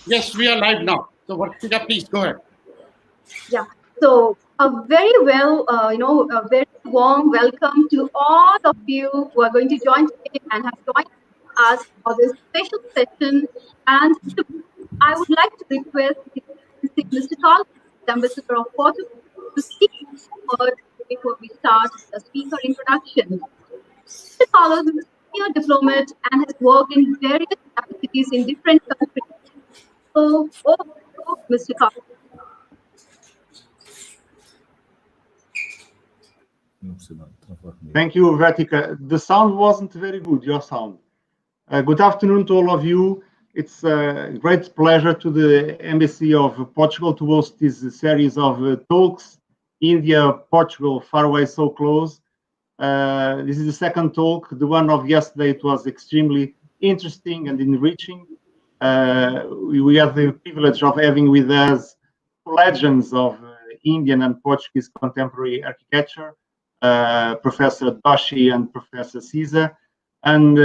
Yes, we are live now. So, Vartika, please go ahead. Yeah. So a very warm welcome to all of you who are going to join today and have joined us for this special session. And I would like to request Mr. Charles, the Ambassador of Portugal, to speak a word before we start the speaker introduction. Mr. Carlos is a senior diplomat and has worked in various capacities in different countries. So, over to you, Mr. Carlos. Thank you, Vertica. The sound wasn't very good, your sound. Good afternoon to all of you. It's a great pleasure to the Embassy of Portugal to host this series of talks. India, Portugal, far away, so close. This is the second talk. The one of yesterday, it was extremely interesting and enriching. We have the privilege of having with us legends of Indian and Portuguese contemporary architecture, Professor Doshi and Professor Caesar. And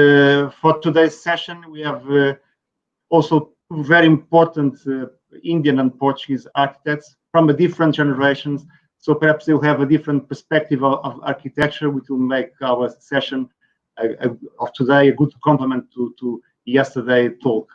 for today's session, we have also two very important Indian and Portuguese architects from different generations. So perhaps they'll have a different perspective of architecture, which will make our session of today a good complement to yesterday's talk.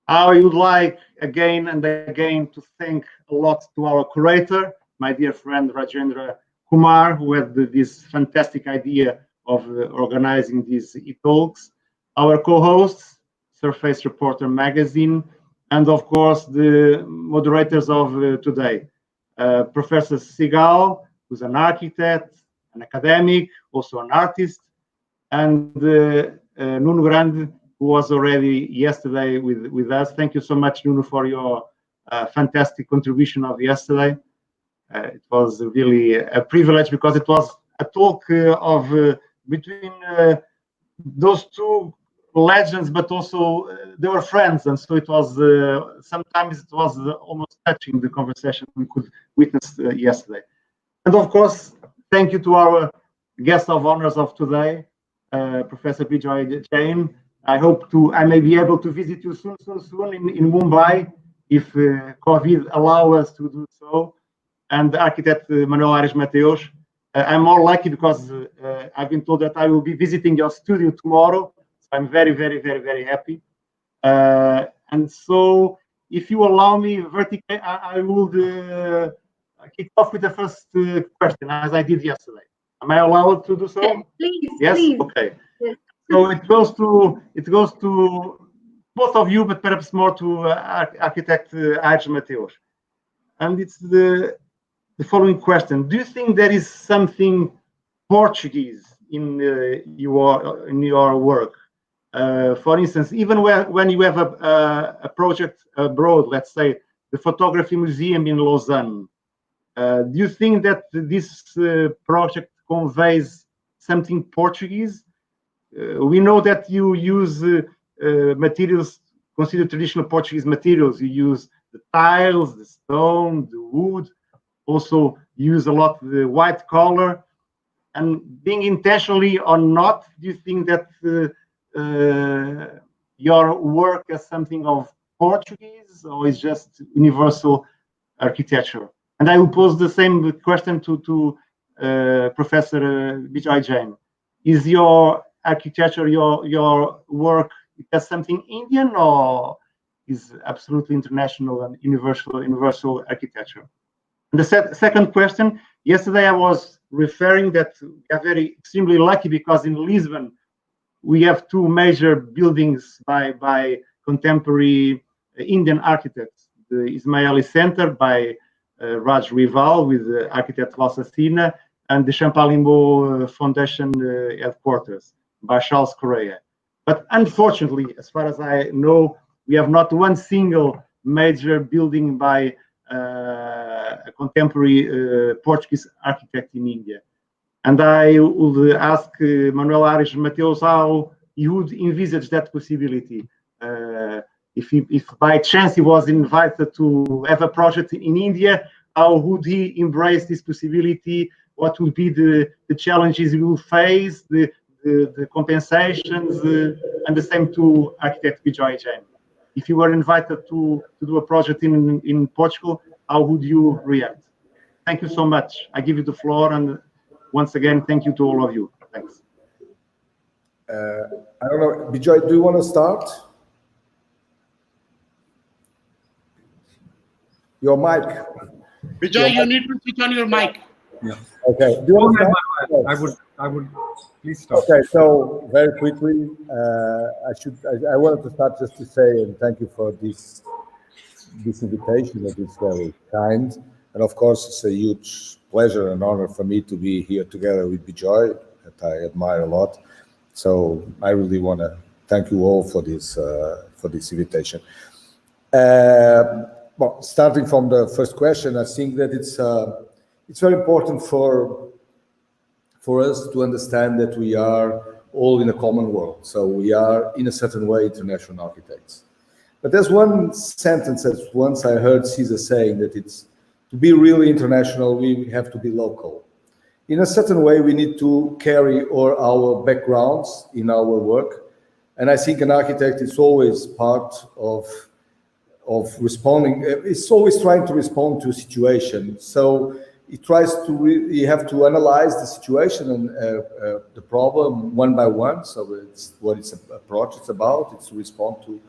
I would like again and again to thank a lot to our curator, my dear friend Rajendra Kumar, who had this fantastic idea of organizing these talks, our co-hosts, Surface Reporter Magazine, and of course the moderators of today, Professor Sehgal, who's an architect, an academic, also an artist, and Nuno Grande, who was already yesterday with us. Thank you so much, Nuno, for your fantastic contribution of yesterday. It was really a privilege because it was a talk between those two legends, but also they were friends, and so it was sometimes it was almost touching the conversation we could witness yesterday. And of course, thank you to our guest of honors of today, Professor Bijoy Jain. I may be able to visit you soon in Mumbai if COVID allow us to do so. And architect Manuel Aries Mateus. I'm more lucky because I've been told that I will be visiting your studio tomorrow. So I'm very, very, very, very happy. And so if you allow me, Vertica, I would kick off with the first question, as I did yesterday. Am I allowed to do so? Please. Yes? Please. Okay. Yes. So it goes to both of you, but perhaps more to architect Aries Mateus. And it's the following question: do you think there is something Portuguese in your work? For instance, even when you have a project abroad, let's say the Photography Museum in Lausanne, do you think that this project conveys something Portuguese? We know that you use materials considered traditional Portuguese materials. You use the tiles, the stone, the wood. Also use a lot the white color, and being intentionally or not, do you think that your work is something of Portuguese or is just universal architecture? And I will pose the same question to Professor Bijoy Jain. Is your architecture, your work, has something Indian or is absolutely international and universal architecture? And the second question, yesterday I was referring that we are extremely lucky because in Lisbon, we have two major buildings by contemporary Indian architects. The Ismaili Center by Raj Rival with architect Valsacina, and the Champalimbo Foundation headquarters by Charles Correa. But unfortunately, as far as I know, we have not one single major building by a contemporary Portuguese architect in India. And I would ask Manuel Aries Mateus how he would envisage that possibility. If by chance he was invited to have a project in India, how would he embrace this possibility? What would be the challenges he will face, the compensations, and the same to architect Bijoy Jain? if you were invited to do a project in Portugal, how would you react? Thank you so much. I give you the floor, and once again, thank you to all of you. Thanks. I don't know, Bijoy, do you want to start? Your mic. Bijoy, you need to switch on your mic. Yeah. Okay. Do you want to start? I would please start. Okay, so very quickly, I wanted to start just to say and thank you for this invitation. That is very kind, and of course, it's a huge pleasure and honor for me to be here together with Bijoy, that I admire a lot. So I really want to thank you all for this invitation. Well, starting from the first question, I think that it's very important for us to understand that we are all in a common world. So we are, in a certain way, international architects. But there's one sentence that once I heard Caesar saying that it's to be really international, we have to be local. In a certain way, we need to carry our backgrounds in our work. And I think an architect is always part of responding. It's always trying to respond to a situation. So it tries to, you have to analyze the situation and the problem one by one. So it's what it's a project about. It's to respond to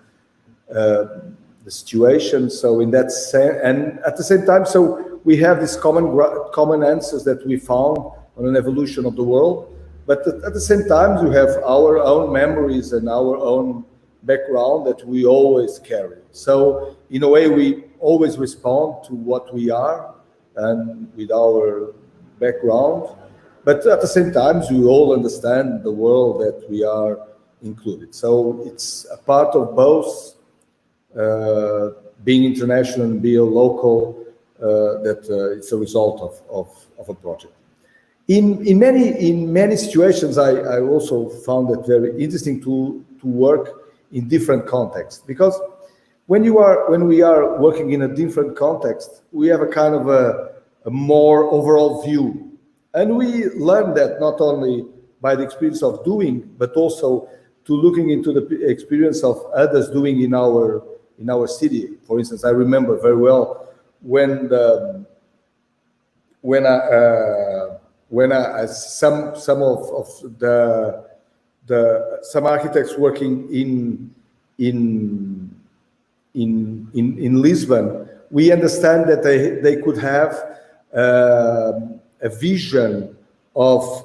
the situation. So in that sense, and at the same time, so we have these common answers that we found on an evolution of the world. But at the same time, you have our own memories and our own background that we always carry. So in a way, we always respond to what we are and with our background. But at the same time, we all understand the world that we are included. So it's a part of both being international and being local, that it's a result of a project. In many situations, I also found it very interesting to work in different contexts, because when we are working in a different context, we have a kind of a more overall view, and we learn that not only by the experience of doing, but also to looking into the experience of others doing in our city. For instance, I remember very well when some architects working in Lisbon, we understand that they could have a vision of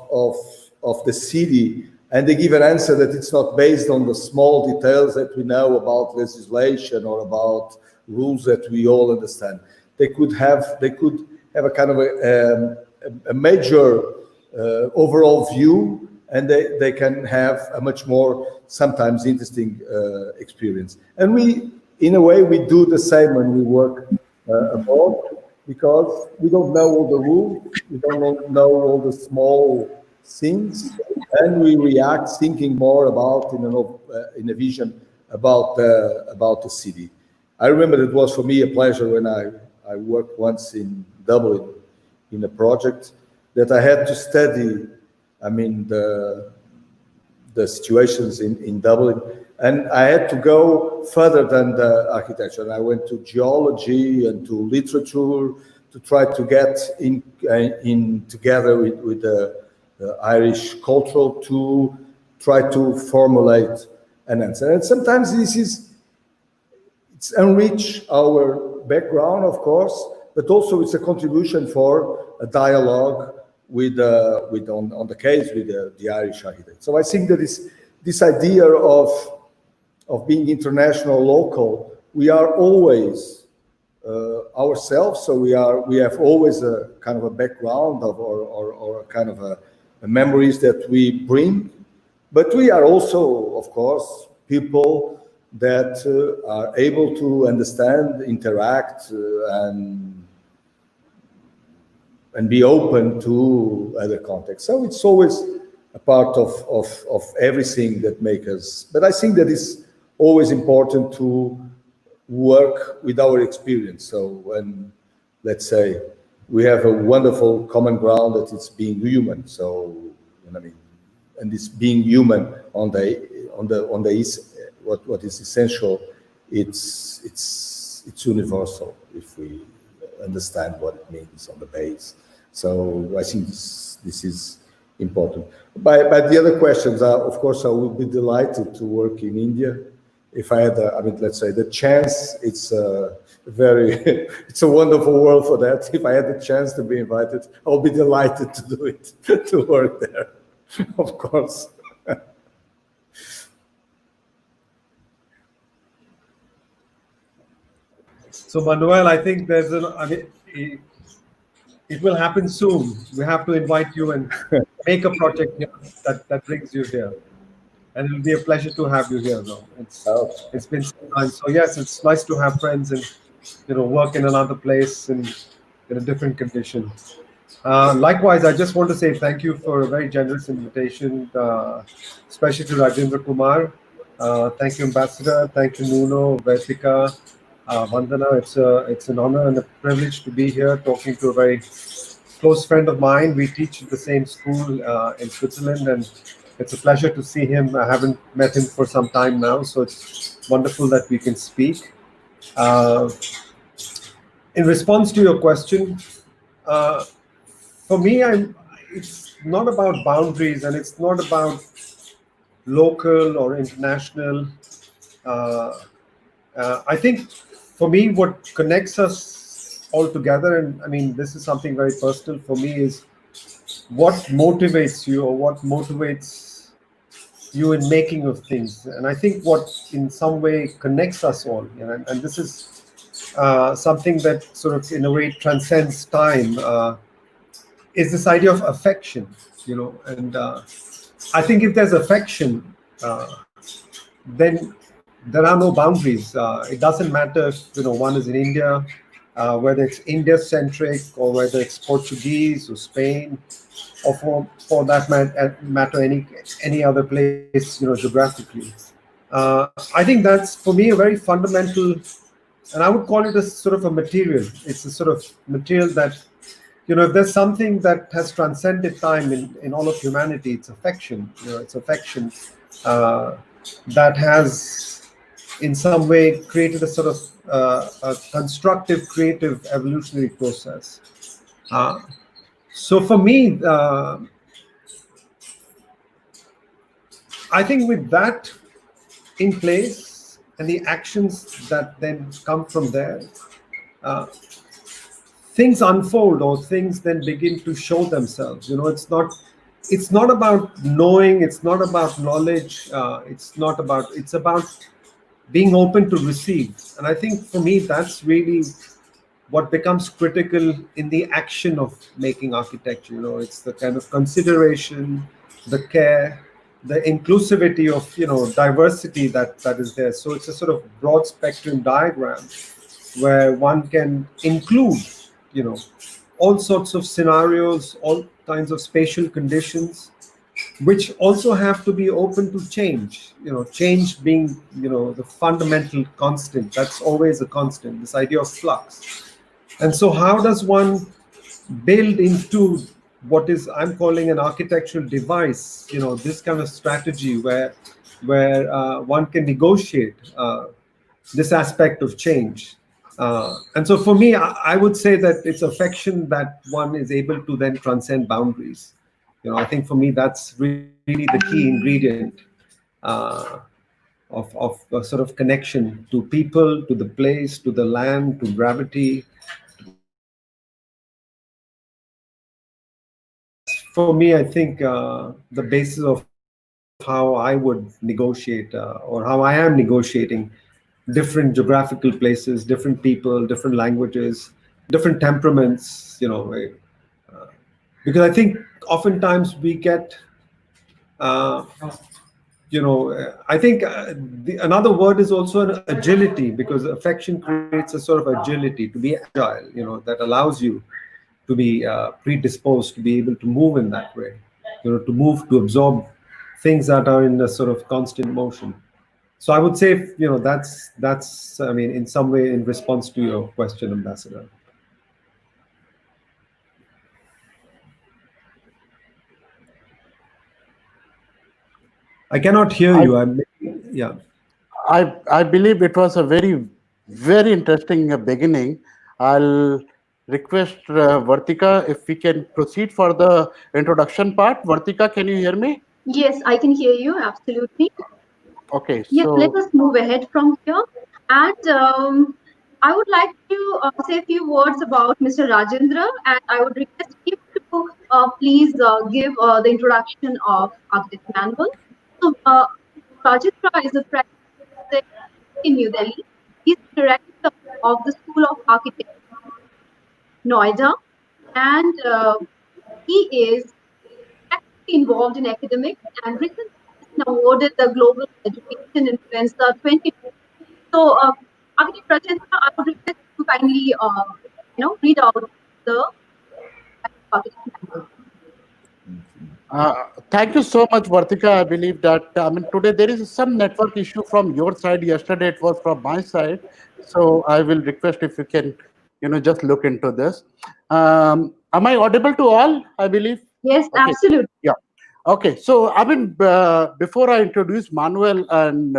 the city, and they give an answer that it's not based on the small details that we know about legislation or about rules that we all understand. They could have a kind of a major overall view, and they can have a much more sometimes interesting experience. And we, in a way, we do the same when we work abroad, because we don't know all the rules, we don't know all the small things, and we react thinking more about in a vision about the city. I remember it was for me a pleasure when I worked once in Dublin in a project that I had to study, I mean, the situations in Dublin, and I had to go further than the architecture. And I went to geology and to literature to try to get in together with the Irish culture to try to formulate an answer. And sometimes it's enrich our background, of course, but also it's a contribution for a dialogue with on the case with the Irish architect. So I think that this idea of being international, local, we are always ourselves. So we have always a kind of a background or a kind of a memories that we bring, but we are also, of course, people that are able to understand, interact, and be open to other contexts. So it's always a part of everything that makes us. But I think that it's always important to work with our experience. So when, let's say, we have a wonderful common ground that it's being human. So, I mean, and this being human what is essential it's universal if we understand what it means on the base. So I think this is important. But the other questions are, of course, I would be delighted to work in India. If I had, I mean, let's say the chance, it's a very, it's a wonderful world for that. If I had the chance to be invited, I'll be delighted to do it, to work there, of course. So Manuel, I think there's it will happen soon. We have to invite you and make a project here that brings you here. And it'll be a pleasure to have you here though. It's been some time. So yes, it's nice to have friends and work in another place and in a different condition. Likewise, I just want to say thank you for a very generous invitation, especially to Rajendra Kumar. Thank you, Ambassador. Thank you, Nuno, Vertica, Vandana. It's an honor and a privilege to be here talking to a very close friend of mine. We teach at the same school in Switzerland, and it's a pleasure to see him. I haven't met him for some time now, so it's wonderful that we can speak. In response to your question, for me, it's not about boundaries and it's not about local or international. I think for me, what connects us all together, and I mean, this is something very personal for me, is what motivates you or what motivates you in making of things. And I think what in some way connects us all, and this is something that sort of in a way transcends time, is this idea of affection, and I think if there's affection, then there are no boundaries. It doesn't matter if one is in India, whether it's India-centric or whether it's Portuguese or Spain, or for that matter any other place, geographically. I think that's for me a very fundamental, and I would call it a sort of a material. It's a sort of material that, if there's something that has transcended time in all of humanity, it's affection. It's affection that has, in some way, created a sort of a constructive, creative, evolutionary process. So for me, I think with that in place and the actions that then come from there, things unfold or things then begin to show themselves. It's not about knowing, it's not about knowledge, it's about being open to receive. And I think for me, that's really what becomes critical in the action of making architecture. It's the kind of consideration, the care, the inclusivity of diversity that is there. So it's a sort of broad spectrum diagram where one can include all sorts of scenarios, all kinds of spatial conditions, which also have to be open to change. Change being the fundamental constant. That's always a constant, this idea of flux. And so how does one build into what is I'm calling an architectural device, this kind of strategy where one can negotiate this aspect of change. And so for me, I would say that it's affection that one is able to then transcend boundaries. I think for me, that's really the key ingredient of a sort of connection to people, to the place, to the land, to gravity. For me, I think the basis of how I would negotiate or how I am negotiating different geographical places, different people, different languages, different temperaments, because I think oftentimes we get, I think another word is also an agility, because affection creates a sort of agility, to be agile, that allows you to be predisposed to be able to move in that way, to move, to absorb things that are in a sort of constant motion. So I would say, that's, I mean, in some way, in response to your question, Ambassador. I cannot hear you. Yeah. I believe it was a very interesting beginning. I'll request Vartika if we can proceed for the introduction part. Vartika, can you hear me? Yes, I can hear you. Absolutely. Okay, Yes, let so us move ahead from here. And I would like to say a few words about Mr. Rajendra, and I would request him to please give the introduction of Architect Manuel. So, Rajendra is a president in New Delhi. He's the director of the School of Architecture, Noida, and he is actively involved in academics and recently has been awarded the Global Education Influencer 20. So, Architect Rajendra, I would request you to kindly, read out the architect manual. thank you so much, Vartika. I believe that today there is some network issue from your side. Yesterday it was from my side, so I will request if you can, just look into this. Am I audible to all? I believe. Yes, Okay. absolutely. Yeah. Okay. So before I introduce Manuel and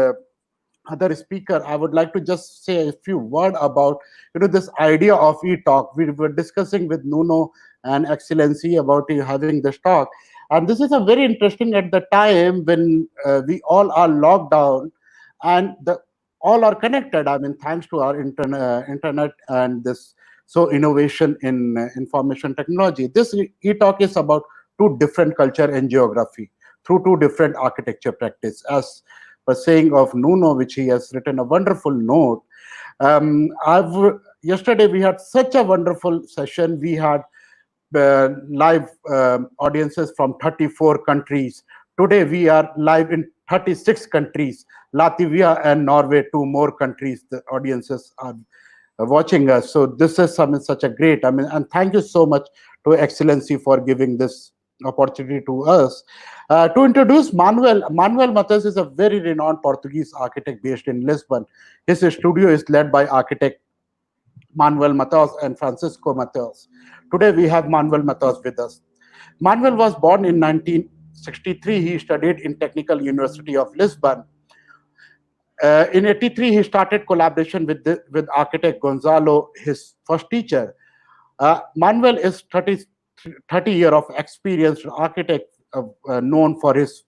other speaker, I would like to just say a few words about this idea of e-talk. We were discussing with Nuno and Excellency about having this talk, and this is a very interesting at the time when we all are locked down, and the all are connected. Thanks to our internet and this innovation in information technology. This e-talk is about two different culture and geography through two different architecture practice, as a saying of Nuno, which he has written a wonderful note. Yesterday we had such a wonderful session. We had live audiences from 34 countries. Today we are live in 36 countries. Latvia and Norway, two more countries. The audiences are watching us. So this is such a great. And thank you so much to Excellency for giving this opportunity to us. To introduce Manuel Mateus is a very renowned Portuguese architect based in Lisbon. His studio is led by architect Manuel Mateus and Francisco Mateus. Today we have Manuel Mateus with us. Manuel was born in 1963. He studied in Technical University of Lisbon. In 83, he started collaboration with architect Gonzalo, his first teacher. Manuel is 30 years of experienced architect, known for his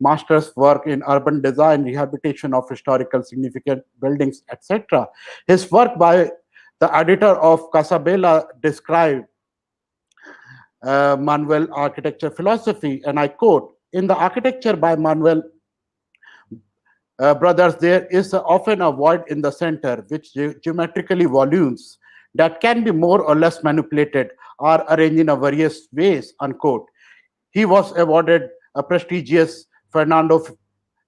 master's work in urban design, rehabilitation of historical significant buildings, etc. His work by the editor of Casabella described Manuel architecture philosophy, and I quote, "In the architecture by Manuel brothers, there is often a void in the center, which geometrically volumes that can be more or less manipulated or arranged in a various ways," unquote. He was awarded a prestigious Fernando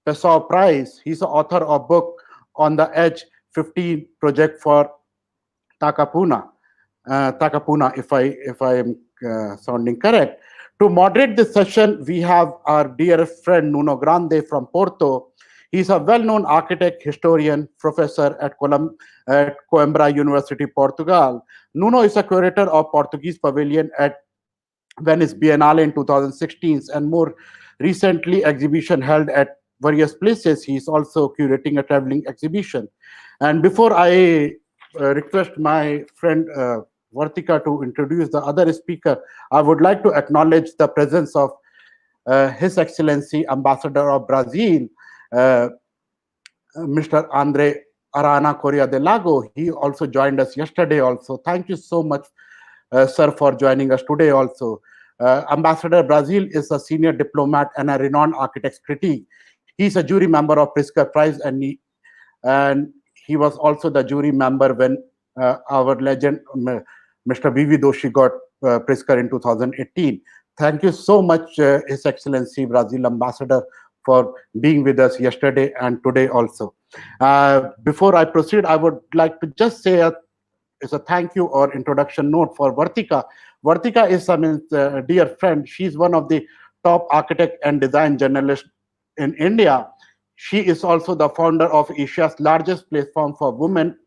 Pessoa Prize. He's the author of book On the Edge 15 project for Takapuna. Takapuna, if I am sounding correct. To moderate this session, we have our dear friend Nuno Grande from Porto. He's a well-known architect, historian, professor at Coimbra University, Portugal. Nuno is a curator of Portuguese Pavilion at Venice Biennale in 2016, and more recently exhibition held at various places. He's also curating a traveling exhibition. And before I request my friend Vartika to introduce the other speaker, I would like to acknowledge the presence of His Excellency Ambassador of Brazil, Mr. Andre Arana Correa de Lago. He also joined us yesterday also. Thank you so much, sir, for joining us today also. Ambassador Brazil is a senior diplomat and a renowned architect's critic. He's a jury member of Pritzker Prize, and he was also the jury member when our legend, Mr. V.V. Doshi, got Pritzker in 2018. Thank you so much, His Excellency Brazil Ambassador, for being with us yesterday and today also. Before I proceed, I would like to just say a thank you or introduction note for Vartika. Vartika is a dear friend. She's one of the top architect and design journalists in India. She is also the founder of Asia's largest platform for women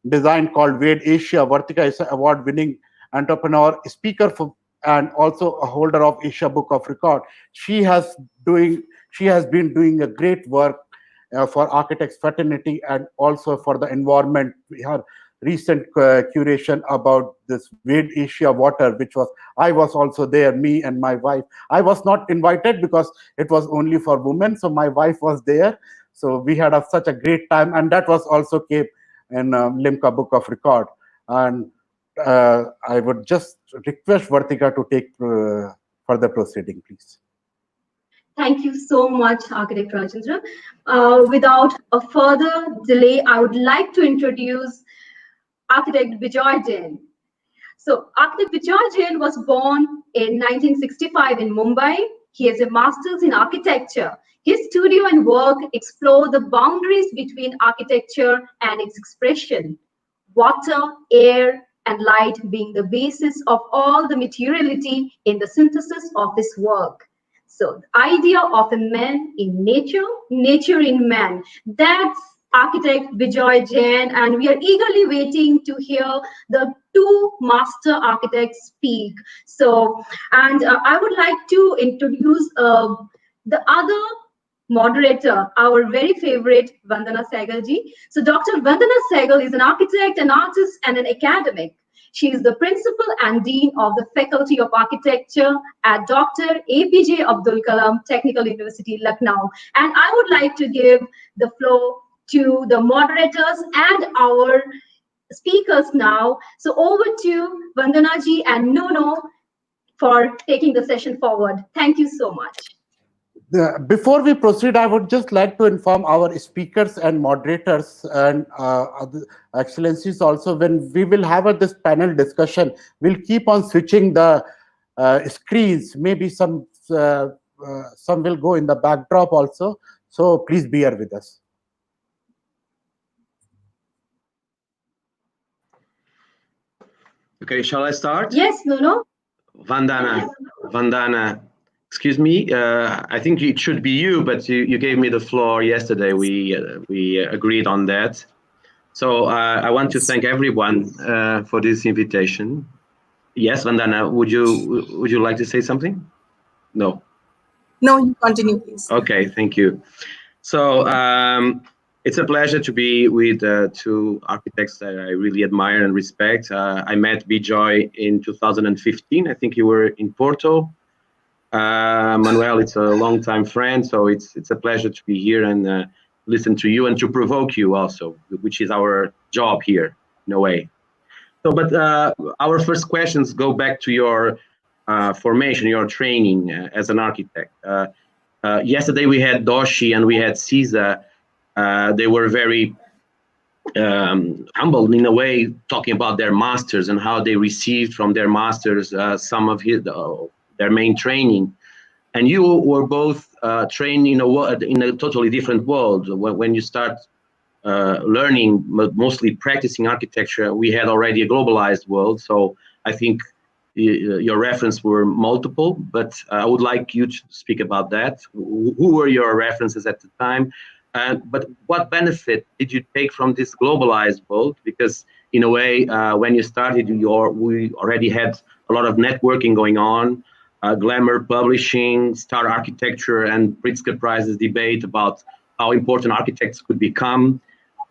design called Wade Asia. Vartika is an award-winning entrepreneur, speaker, and also a holder of Asia Book of Record. She has been doing a great work for architects fraternity and also for the environment. We have recent curation about this Wade Asia water, which was, I was also there, me and my wife. I was not invited because it was only for women, so my wife was there. So we had such a great time, and that was also kept in Limca Book of Record. And I would just request Vertica to take further proceeding, please. Thank you so much, Architect Rajendra. Without a further delay, I would like to introduce Architect Bijoy Jain. So, Architect Bijoy Jain was born in 1965 in Mumbai. He has a master's in architecture. His studio and work explore the boundaries between architecture and its expression. Water, air, and light being the basis of all the materiality in the synthesis of his work. So, the idea of a man in nature, nature in man, that's Architect Bijoy Jain, and we are eagerly waiting to hear the two master architects speak. So, and I would like to introduce the other moderator, our very favorite Vandana Sehgal ji. So, Dr. Vandana Sehgal is an architect, an artist, and an academic. She is the principal and dean of the Faculty of Architecture at Dr. APJ Abdul Kalam Technical University, Lucknow. And I would like to give the floor to the moderators and our speakers now. So over to Vandana ji and Nuno for taking the session forward. Thank you so much. Before we proceed, I would just like to inform our speakers and moderators and other excellencies also, when we will have this panel discussion, we'll keep on switching the screens. Maybe some will go in the backdrop also. So please bear with us. Okay, shall I start? Yes, Nuno. Vandana. Excuse me. I think it should be you, but you gave me the floor yesterday. We agreed on that. So I want to thank everyone for this invitation. Yes, Vandana, would you like to say something? No. No, you continue, please. Okay, thank you. So it's a pleasure to be with two architects that I really admire and respect. I met Bijoy in 2015. I think you were in Porto. Manuel, it's a long-time friend, so it's a pleasure to be here and listen to you and to provoke you also, which is our job here, in a way. So, but our first questions go back to your formation, your training as an architect. Yesterday we had Doshi and we had Cesar. They were very humble in a way, talking about their masters and how they received from their masters some of their main training. And you were both trained in a totally different world. When you start learning, mostly practicing architecture, we had already a globalized world. So I think your references were multiple, but I would like you to speak about that. Who were your references at the time? But what benefit did you take from this globalized world? Because in a way, when you started, we already had a lot of networking going on, Glamour Publishing, Star Architecture, and Pritzker Prizes debate about how important architects could become.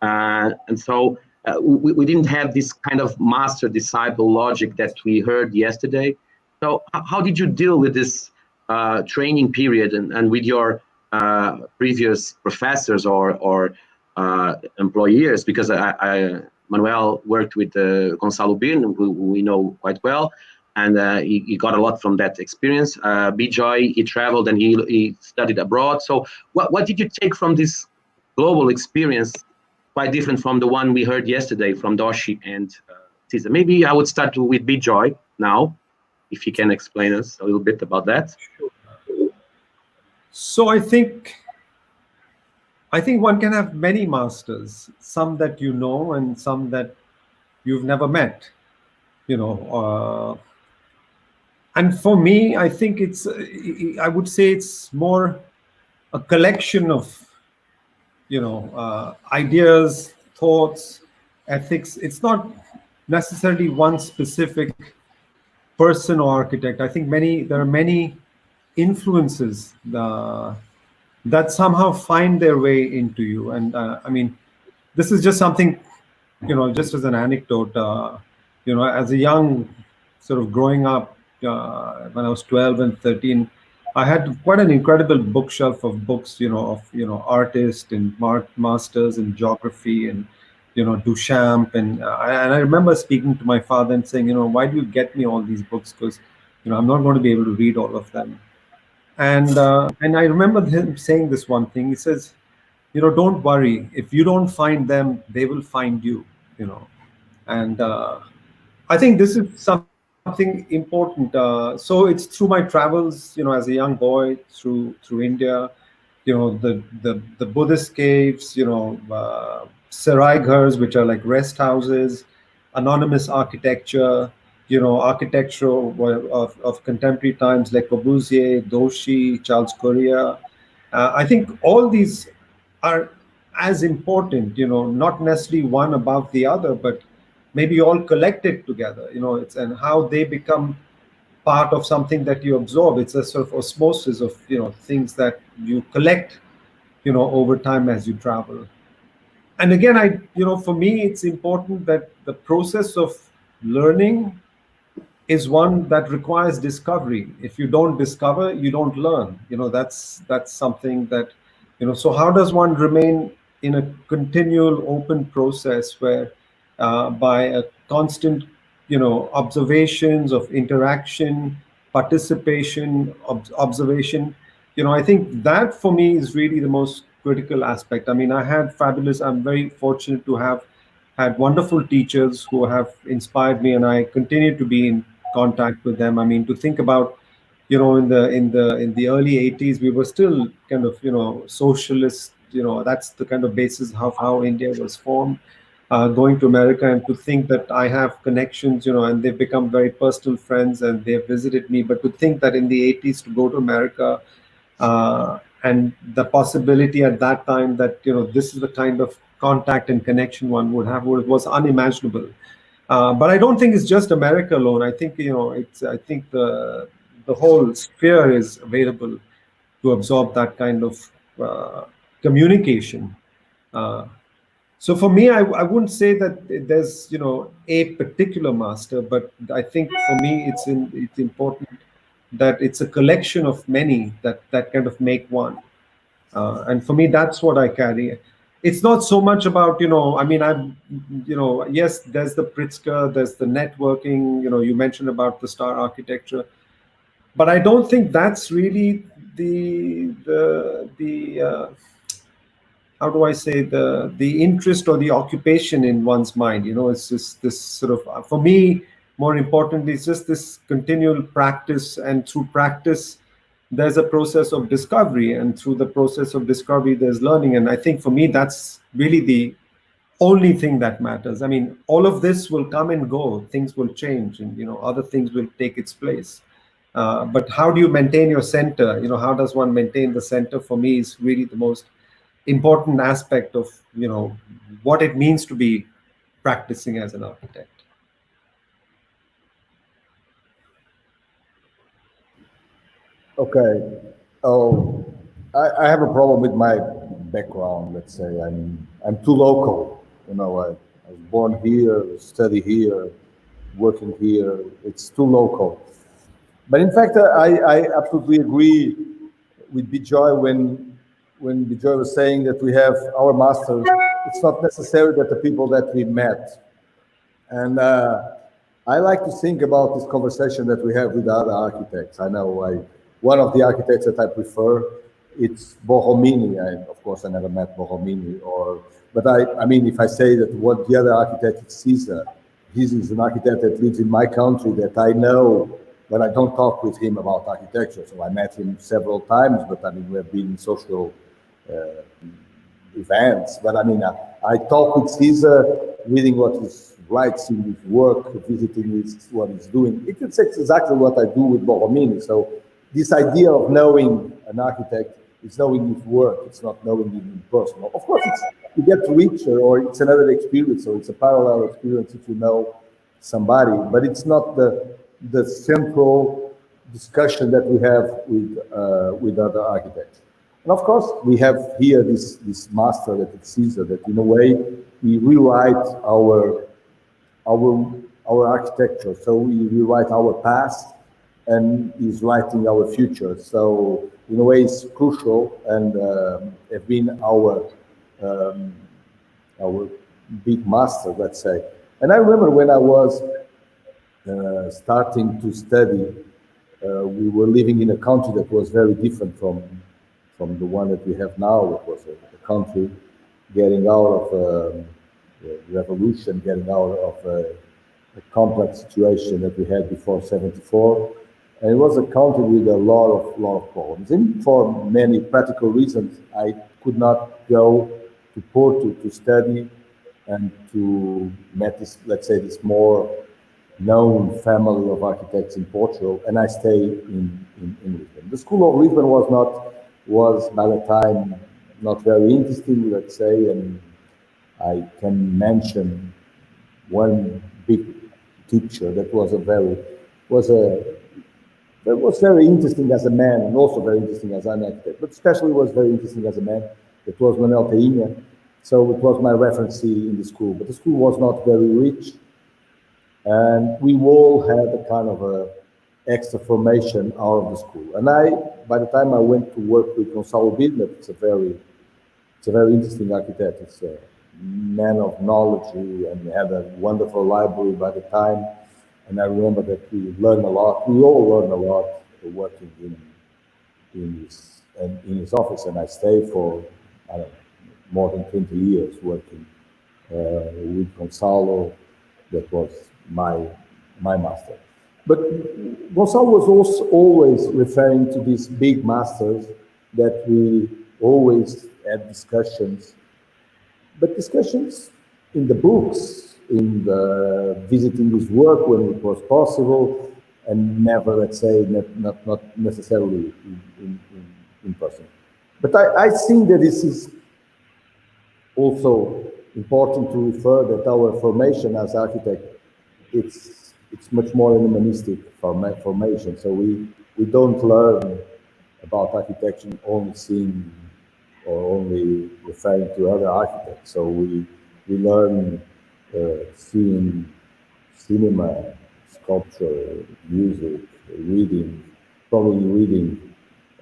And so we didn't have this kind of master-disciple logic that we heard yesterday. So how did you deal with this training period and with your previous professors or employers? Because Manuel worked with Gonçalo Birne, who we know quite well, and he got a lot from that experience. Bijoy, he traveled and he studied abroad. So what did you take from this global experience, quite different from the one we heard yesterday from Doshi and Cesar? Maybe I would start with Bijoy now, if you can explain us a little bit about that. So I think one can have many masters, some that you know and some that you've never met, and for me, I think I would say it's more a collection of, ideas, thoughts, ethics. It's not necessarily one specific person or architect. I think there are many influences that somehow find their way into you. And I mean, this is just something, just as an anecdote, as a young sort of growing up, when I was 12 and 13, I had quite an incredible bookshelf of books, of artists and masters in geography and Duchamp, and I remember speaking to my father and saying, why do you get me all these books? Because I'm not going to be able to read all of them. And I remember him saying this one thing. He says, don't worry, if you don't find them, they will find you. And I think this is something important. So it's through my travels, as a young boy through India, the Buddhist caves, Sarai Ghars, which are like rest houses, anonymous architecture, architecture of contemporary times like Corbusier, Doshi, Charles Correa. I think all these are as important, not necessarily one above the other, but maybe all collected together, it's and how they become part of something that you absorb. It's a sort of osmosis of, things that you collect, over time as you travel. And again, for me, it's important that the process of learning is one that requires discovery. If you don't discover, you don't learn. That's something that, so how does one remain in a continual open process where by a constant, observations of interaction, participation, observation, I think that for me is really the most critical aspect. I mean, I'm very fortunate to have had wonderful teachers who have inspired me, and I continue to be in contact with them. I mean, to think about, in the early 80s, we were still kind of, socialist. That's the kind of basis of how India was formed. Going to America, and to think that I have connections, and they've become very personal friends, and they've visited me. But to think that in the 80s to go to America, and the possibility at that time that this is the kind of contact and connection one would have was unimaginable. But I don't think it's just America alone. I think I think the whole sphere is available to absorb that kind of communication. So for me, I wouldn't say that there's a particular master, but I think for me it's important that it's a collection of many that kind of make one. And for me, that's what I carry. It's not so much about, I mean, yes, there's the Pritzker, there's the networking, you mentioned about the star architecture, but I don't think that's really the how do I say, the interest or the occupation in one's mind. It's just this sort of, for me, more importantly, it's just this continual practice, and through practice, there's a process of discovery, and through the process of discovery, there's learning. And I think for me, that's really the only thing that matters. I mean, all of this will come and go, things will change, and other things will take its place. But how do you maintain your center? How does one maintain the center? For me, is really the most important aspect of what it means to be practicing as an architect. Okay. Oh, I have a problem with my background. Let's say I'm too local. I was born here, study here, working here. It's too local. But in fact, I absolutely agree with Bijoy when Bijoy was saying that we have our masters. It's not necessary that the people that we met. And I like to think about this conversation that we have with other architects. I know one of the architects that I prefer, it's Borromini. Of course, I never met Borromini, but I mean, if I say that what the other architect is Caesar, he's an architect that lives in my country that I know, but I don't talk with him about architecture. So I met him several times, but I mean, we have been in social events. But I mean, I talk with Caesar, reading what he writes in his work, visiting what he's doing. It's exactly what I do with Borromini. So this idea of knowing an architect is knowing his work. It's not knowing him in person. Of course, you get richer, or it's another experience, or it's a parallel experience if you know somebody. But it's not the central discussion that we have with other architects. And of course, we have here this master that it's Caesar, that in a way we rewrite our architecture. So we rewrite our past and is writing our future. So in a way, it's crucial and have been our big master, let's say. And I remember when I was starting to study, we were living in a country that was very different from the one that we have now. It was a country getting out of the revolution, getting out of a complex situation that we had before '74. And it was a country with a lot of problems. And for many practical reasons, I could not go to Porto to study and to meet this, let's say, this more known family of architects in Portugal, and I stayed in Lisbon. The School of Lisbon was by the time not very interesting, let's say, and I can mention one big teacher that was very interesting as a man and also very interesting as an architect, but especially was very interesting as a man. It was Manuel Aries. So it was my reference in the school, but the school was not very rich. And we all had a kind of a extra formation out of the school. And by the time I went to work with Gonçalo Bidner, it's a very interesting architect. It's a man of knowledge and had a wonderful library by the time. And I remember that we learned a lot. We all learned a lot working in his office. And I stayed for, I don't know, more than 20 years working with Gonçalo. That was my master. But Gonçalo was also always referring to these big masters that we always had discussions, but discussions in the books, in the visiting his work when it was possible, and never, let's say, not necessarily in person. But I think that this is also important to refer that our formation as architect, it's much more an humanistic formation. So we don't learn about architecture only seeing or only referring to other architects. So we learn seeing cinema, sculpture, music, reading, probably reading.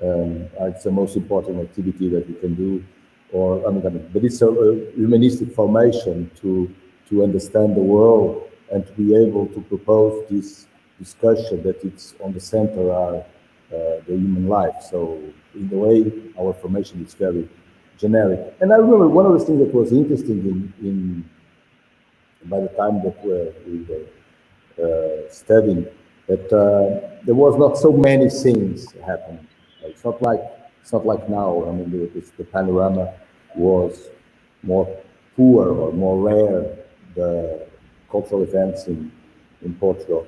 It's the most important activity that we can do. But it's a humanistic formation to understand the world and to be able to propose this discussion that it's on the center are the human life. So in a way, our formation is very generic. And I remember one of the things that was interesting by the time that we were studying, that there was not so many things happening. It's not like now. I mean, the panorama was more poor or more rare, the cultural events in Portugal.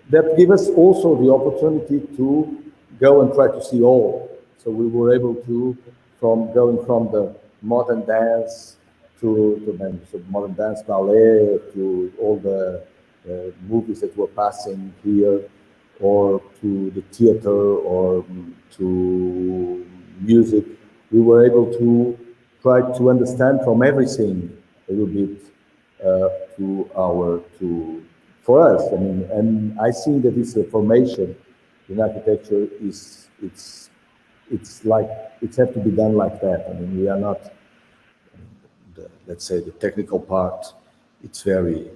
That gave us also the opportunity to go and try to see all. So we were able to, going from the modern dance to modern dance ballet, to all the movies that were passing here, or to the theater, or to music, we were able to try to understand from everything a little bit for us. I mean, and I think that this formation in architecture it's have to be done like that. I mean, we are not, let's say, the technical part. It's very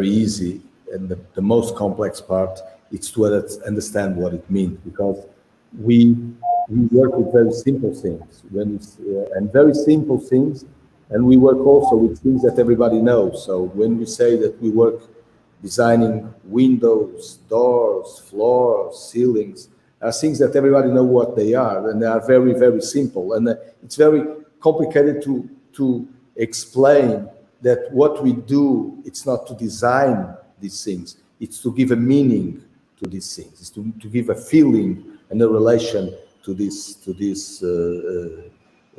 easy, and the most complex part is to understand what it means, because we work with very simple things and very simple things, and we work also with things that everybody knows. So when we say that we work designing windows, doors, floors, ceilings, are things that everybody knows what they are, and they are very, very simple. And it's very complicated to explain that what we do, it's not to design these things, it's to give a meaning to these things, it's to give a feeling and a relation to these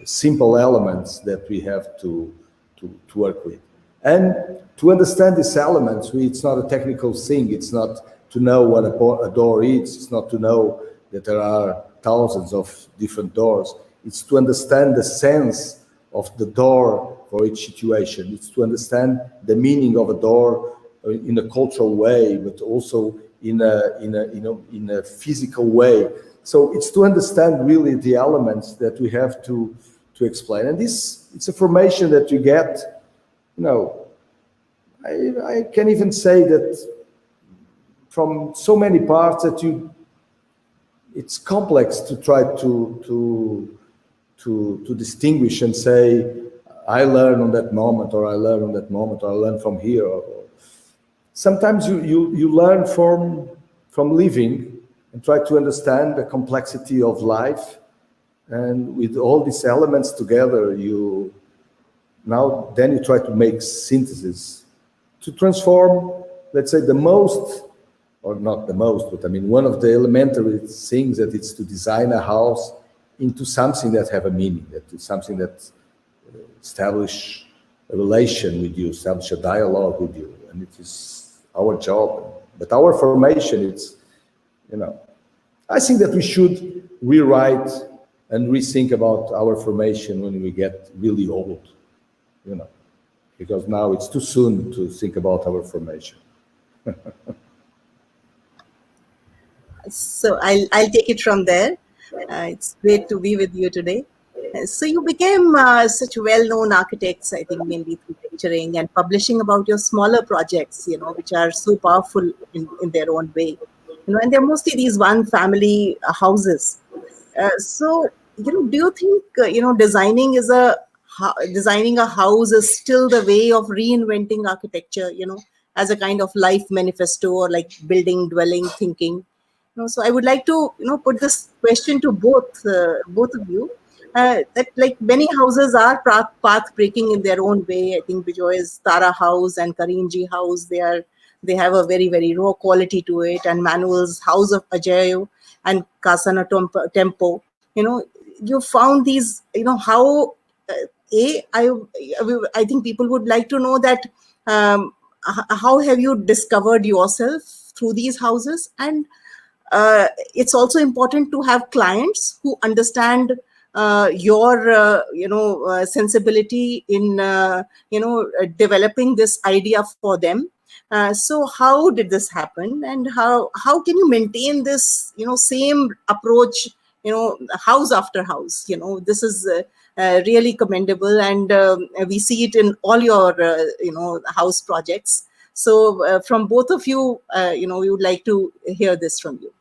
simple elements that we have to work with. And to understand these elements, it's not a technical thing. It's not to know what a door is. It's not to know that there are thousands of different doors. It's to understand the sense of the door for each situation. It's to understand the meaning of a door in a cultural way, but also in a physical way. So it's to understand really the elements that we have to explain. And it's a formation that you get, I can even say that from so many parts that it's complex to try to distinguish and say, I learn on that moment, or I learn on that moment, or I learn from here. Sometimes you learn from living and try to understand the complexity of life. And with all these elements together, then you try to make synthesis to transform, let's say, the most, or not the most, but I mean, one of the elementary things that it's to design a house into something that have a meaning, that is something that establish a relation with you, establish a dialogue with you, and it is our job. But our formation, it's, I think that we should rewrite and rethink about our formation when we get really old, because now it's too soon to think about our formation. So I'll take it from there. It's great to be with you today. So you became such well-known architects, I think, mainly through lecturing and publishing about your smaller projects, which are so powerful in their own way. And they're mostly these one-family houses. So, do you think, designing a house is still the way of reinventing architecture, as a kind of life manifesto, or like building, dwelling, thinking? So I would like to, put this question to both of you. That like many houses are path breaking in their own way. I think Bijoy's Tara house and Karimji house, they have a very, very raw quality to it, and Manuel's House of Ajayo and Kasana Tempo. You found these, how I think people would like to know that how have you discovered yourself through these houses? And it's also important to have clients who understand your sensibility in developing this idea for them. So how did this happen, and how can you maintain this same approach house after house? This is really commendable, and we see it in all your house projects. So from both of you, we would like to hear this from you.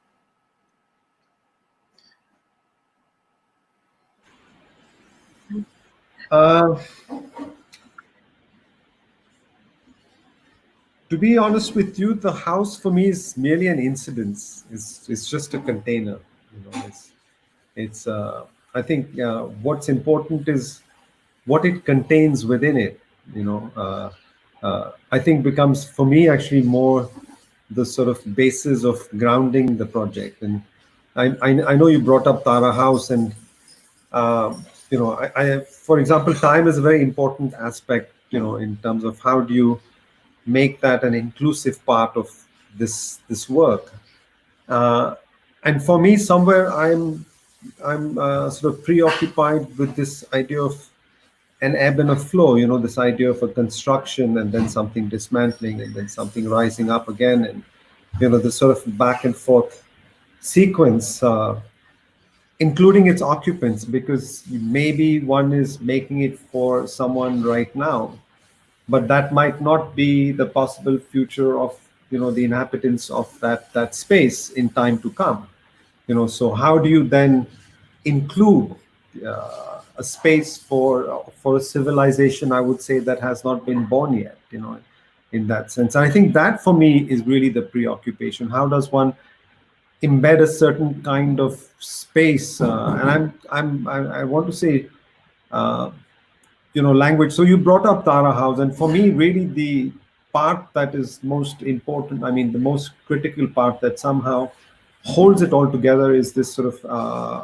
To be honest with you, the house for me is merely an incidence. It's just a container. It's I think what's important is what it contains within it. I think becomes for me actually more the sort of basis of grounding the project. And I know you brought up Tara House, and I for example, time is a very important aspect. In terms of how do you make that an inclusive part of this work. And for me, somewhere I'm sort of preoccupied with this idea of an ebb and a flow. This idea of a construction and then something dismantling and then something rising up again, and this sort of back and forth sequence, including its occupants, because maybe one is making it for someone right now, but that might not be the possible future of the inhabitants of that space in time to come. So how do you then include a space for a civilization, I would say, that has not been born yet, in that sense? And I think that for me is really the preoccupation. How does one embed a certain kind of space? And I want to say language. So you brought up Tara House, and for me, really the part that is most important, the most critical part that somehow holds it all together is this sort of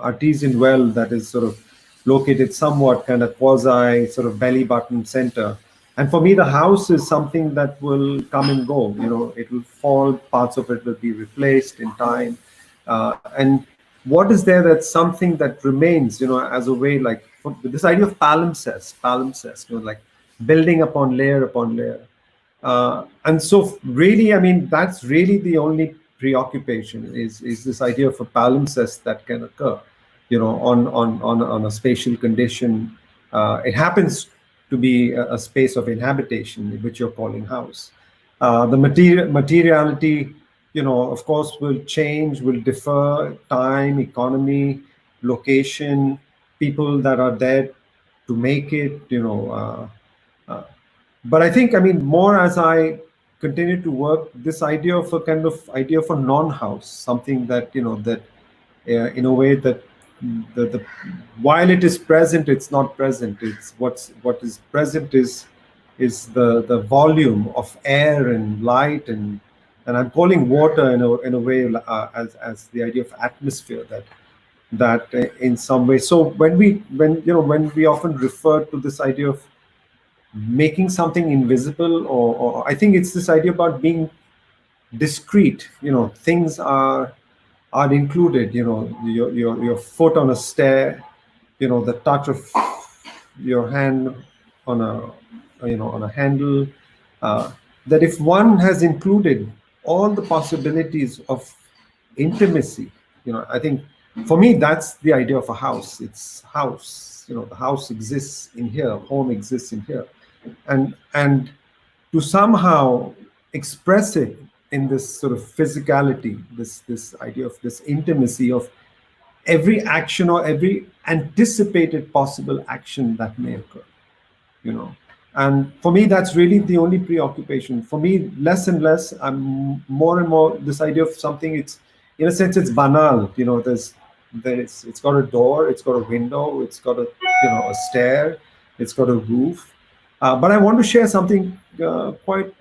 artesian well that is sort of located somewhat kind of quasi sort of belly button center. And for me, the house is something that will come and go. It will fall, parts of it will be replaced in time. And what is there that's something that remains, as a way, like this idea of palimpsest, like building upon layer. And so really, I mean, that's really the only preoccupation is this idea of a palimpsest that can occur, on a spatial condition. It happens to be a space of inhabitation, which you're calling house. The materiality, of course, will change, will differ, time, economy, location, people that are there to make it, but I think, I mean, more as I continue to work, this idea of a kind of idea of a non-house, something that, in a way that the while it is present, it's not present. It's what is present is the volume of air and light, and I'm calling water in a way as the idea of atmosphere that in some way. So when we often refer to this idea of making something invisible, or I think it's this idea about being discrete. Things are included. Your foot on a stair, the touch of your hand on a handle. That if one has included all the possibilities of intimacy, I think for me that's the idea of a house. It's house. The house exists in here. Home exists in here. And to somehow express it in this sort of physicality, this idea of this intimacy of every action or every anticipated possible action that may occur, and for me that's really the only preoccupation. For me, less and less, I'm more and more this idea of something. It's, in a sense, it's banal. It's got a door, it's got a window, it's got a stair, it's got a roof. But I want to share something quite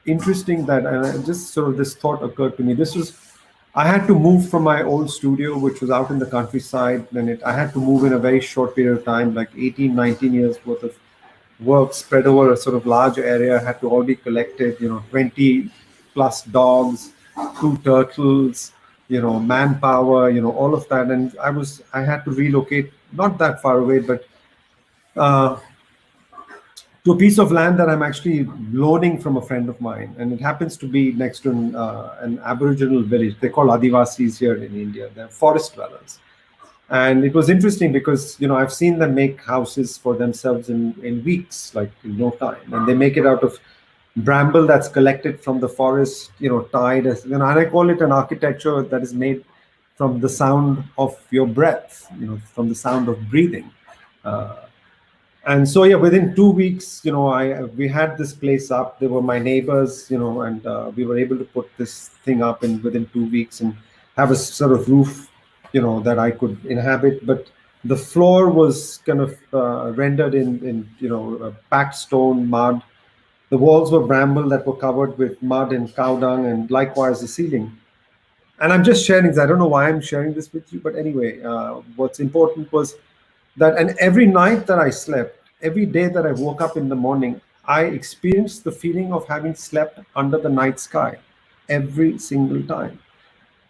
interesting and just sort of this thought occurred to me. I had to move from my old studio, which was out in the countryside, and I had to move in a very short period of time, like 18, 19 years worth of work spread over a sort of large area, had to all be collected, 20 plus dogs, 2 turtles, manpower, all of that. And I had to relocate not that far away, but to a piece of land that I'm actually loaning from a friend of mine, and it happens to be next to an Aboriginal village. They're called Adivasis here in India. They're forest dwellers, and it was interesting because I've seen them make houses for themselves in weeks, like in no time, and they make it out of bramble that's collected from the forest, tied as and I call it an architecture that is made from the sound of your breath, from the sound of breathing. And so, yeah, within 2 weeks, we had this place up. They were my neighbors, and we were able to put this thing up within 2 weeks and have a sort of roof, that I could inhabit. But the floor was kind of rendered in packed stone, mud. The walls were bramble that were covered with mud and cow dung, and likewise the ceiling. And I'm just sharing this. I don't know why I'm sharing this with you, but anyway, what's important was that, and every night that I slept, every day that I woke up in the morning, I experienced the feeling of having slept under the night sky every single time.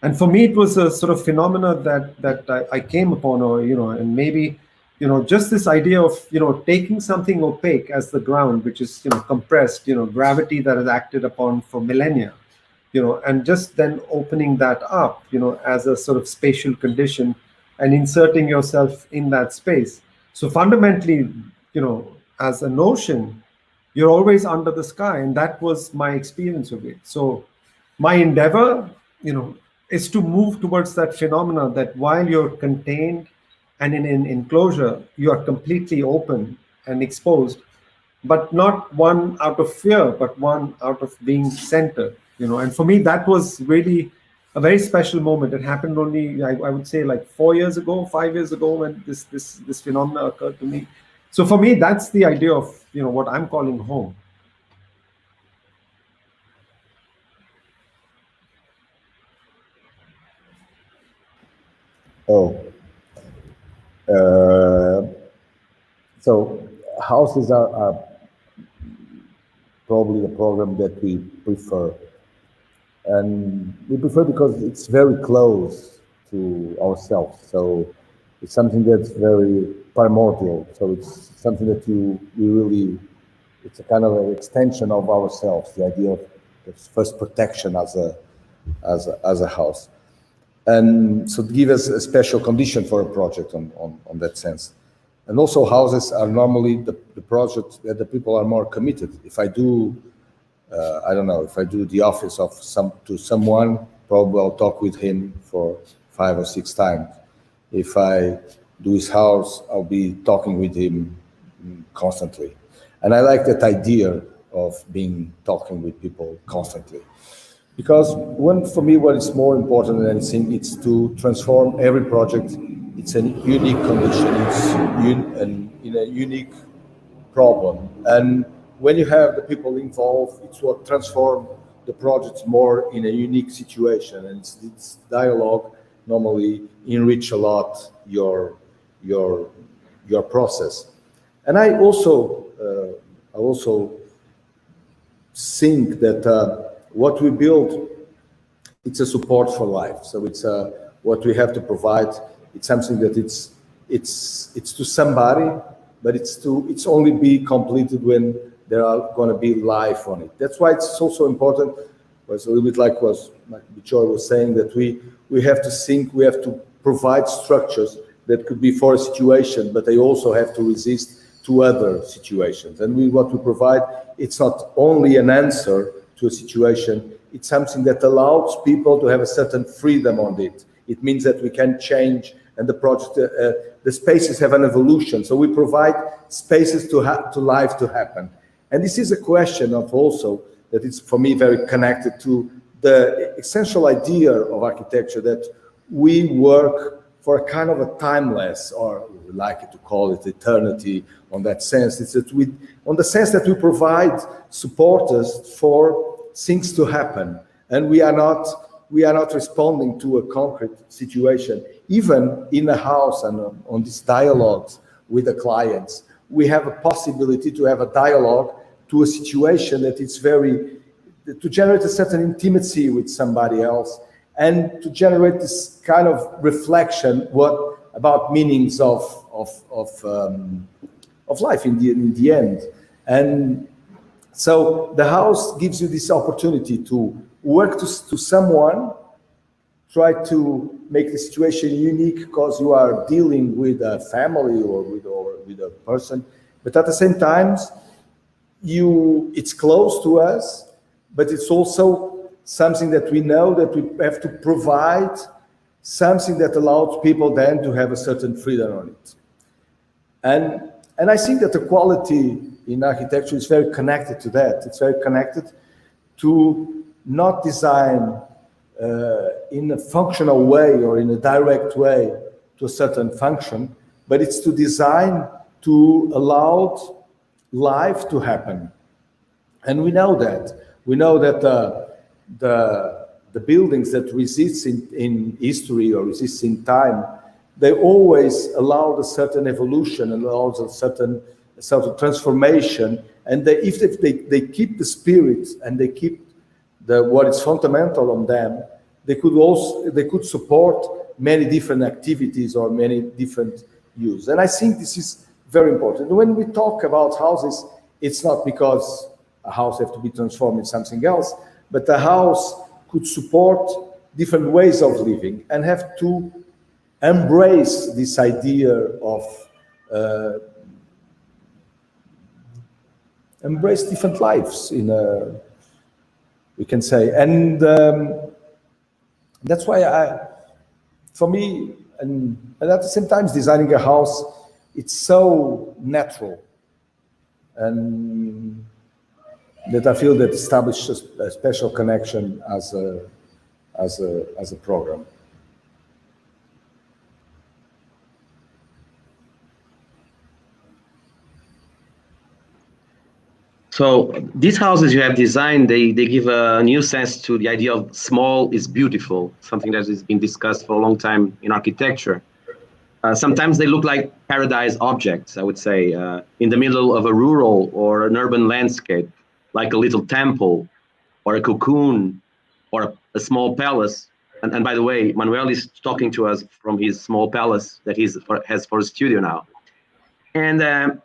And for me, it was a sort of phenomena that I came upon, or, and maybe, just this idea of, taking something opaque as the ground, which is, compressed, gravity that has acted upon for millennia, and just then opening that up, as a sort of spatial condition and inserting yourself in that space. So fundamentally, as a notion, you're always under the sky, and that was my experience of it. So my endeavor, is to move towards that phenomena that while you're contained and in an enclosure, you are completely open and exposed, but not one out of fear, but one out of being centered, And for me, that was really a very special moment. It happened only, I would say, like 5 years ago, when this phenomena occurred to me. So for me, that's the idea of, what I'm calling home. Oh, so houses are probably the program that we prefer. And we prefer because it's very close to ourselves. So it's something that's very primordial. So it's something that you really, it's a kind of an extension of ourselves. The idea of first protection as a house, and so to give us a special condition for a project on that sense. And also houses are normally the project that the people are more committed. If I do, I don't know, if I do the office of someone, probably I'll talk with him for 5 or 6 times. If I do his house, I'll be talking with him constantly. And I like that idea of talking with people constantly. Because for me, what is more important than anything, it's to transform every project. It's a unique condition, in a unique problem. And when you have the people involved, it's what transforms the projects more in a unique situation. And it's dialogue normally enrich a lot your process. And I also think that what we build, it's a support for life. So it's what we have to provide. It's something that it's to somebody, but it's only be completed when there are going to be life on it. That's why it's also important. It's a little bit like Bijoy was saying, that we have to think, we have to provide structures that could be for a situation, but they also have to resist to other situations. And what we provide, it's not only an answer to a situation, it's something that allows people to have a certain freedom on it. It means that we can change, and the project, the spaces have an evolution. So we provide spaces to life to happen. And this is a question of also that is for me very connected to the essential idea of architecture, that we work for a kind of a timeless, or we like to call it eternity on that sense. It's that on the sense that we provide supporters for things to happen. And we are not responding to a concrete situation. Even in a house and on these dialogues with the clients, we have a possibility to have a dialogue to a situation that is to generate a certain intimacy with somebody else, and to generate this kind of reflection about meanings of life in the end. And so the house gives you this opportunity to work to someone, try to make the situation unique because you are dealing with a family or with a person, but at the same time, it's close to us, but it's also something that we know that we have to provide something that allows people then to have a certain freedom on it. And I think that the quality in architecture is very connected to that. It's very connected to not design in a functional way or in a direct way to a certain function, but it's to design to allow life to happen. And we know that. We know that the buildings that resist in history or resist in time, they always allow a certain evolution and allows a certain transformation. And if they keep the spirit and they keep what is fundamental on them, they could support many different activities or many different use. And I think this is very important. When we talk about houses, it's not because a house has to be transformed into something else, but a house could support different ways of living and have to embrace this idea of embrace different lives we can say. And that's why for me, and at the same time, designing a house, it's so natural, and that I feel that establishes a special connection as a program. So these houses you have designed, they give a new sense to the idea of small is beautiful, something that has been discussed for a long time in architecture. Sometimes they look like paradise objects, I would say, in the middle of a rural or an urban landscape, like a little temple or a cocoon or a small palace. And by the way, Manuel is talking to us from his small palace that has for a studio now. And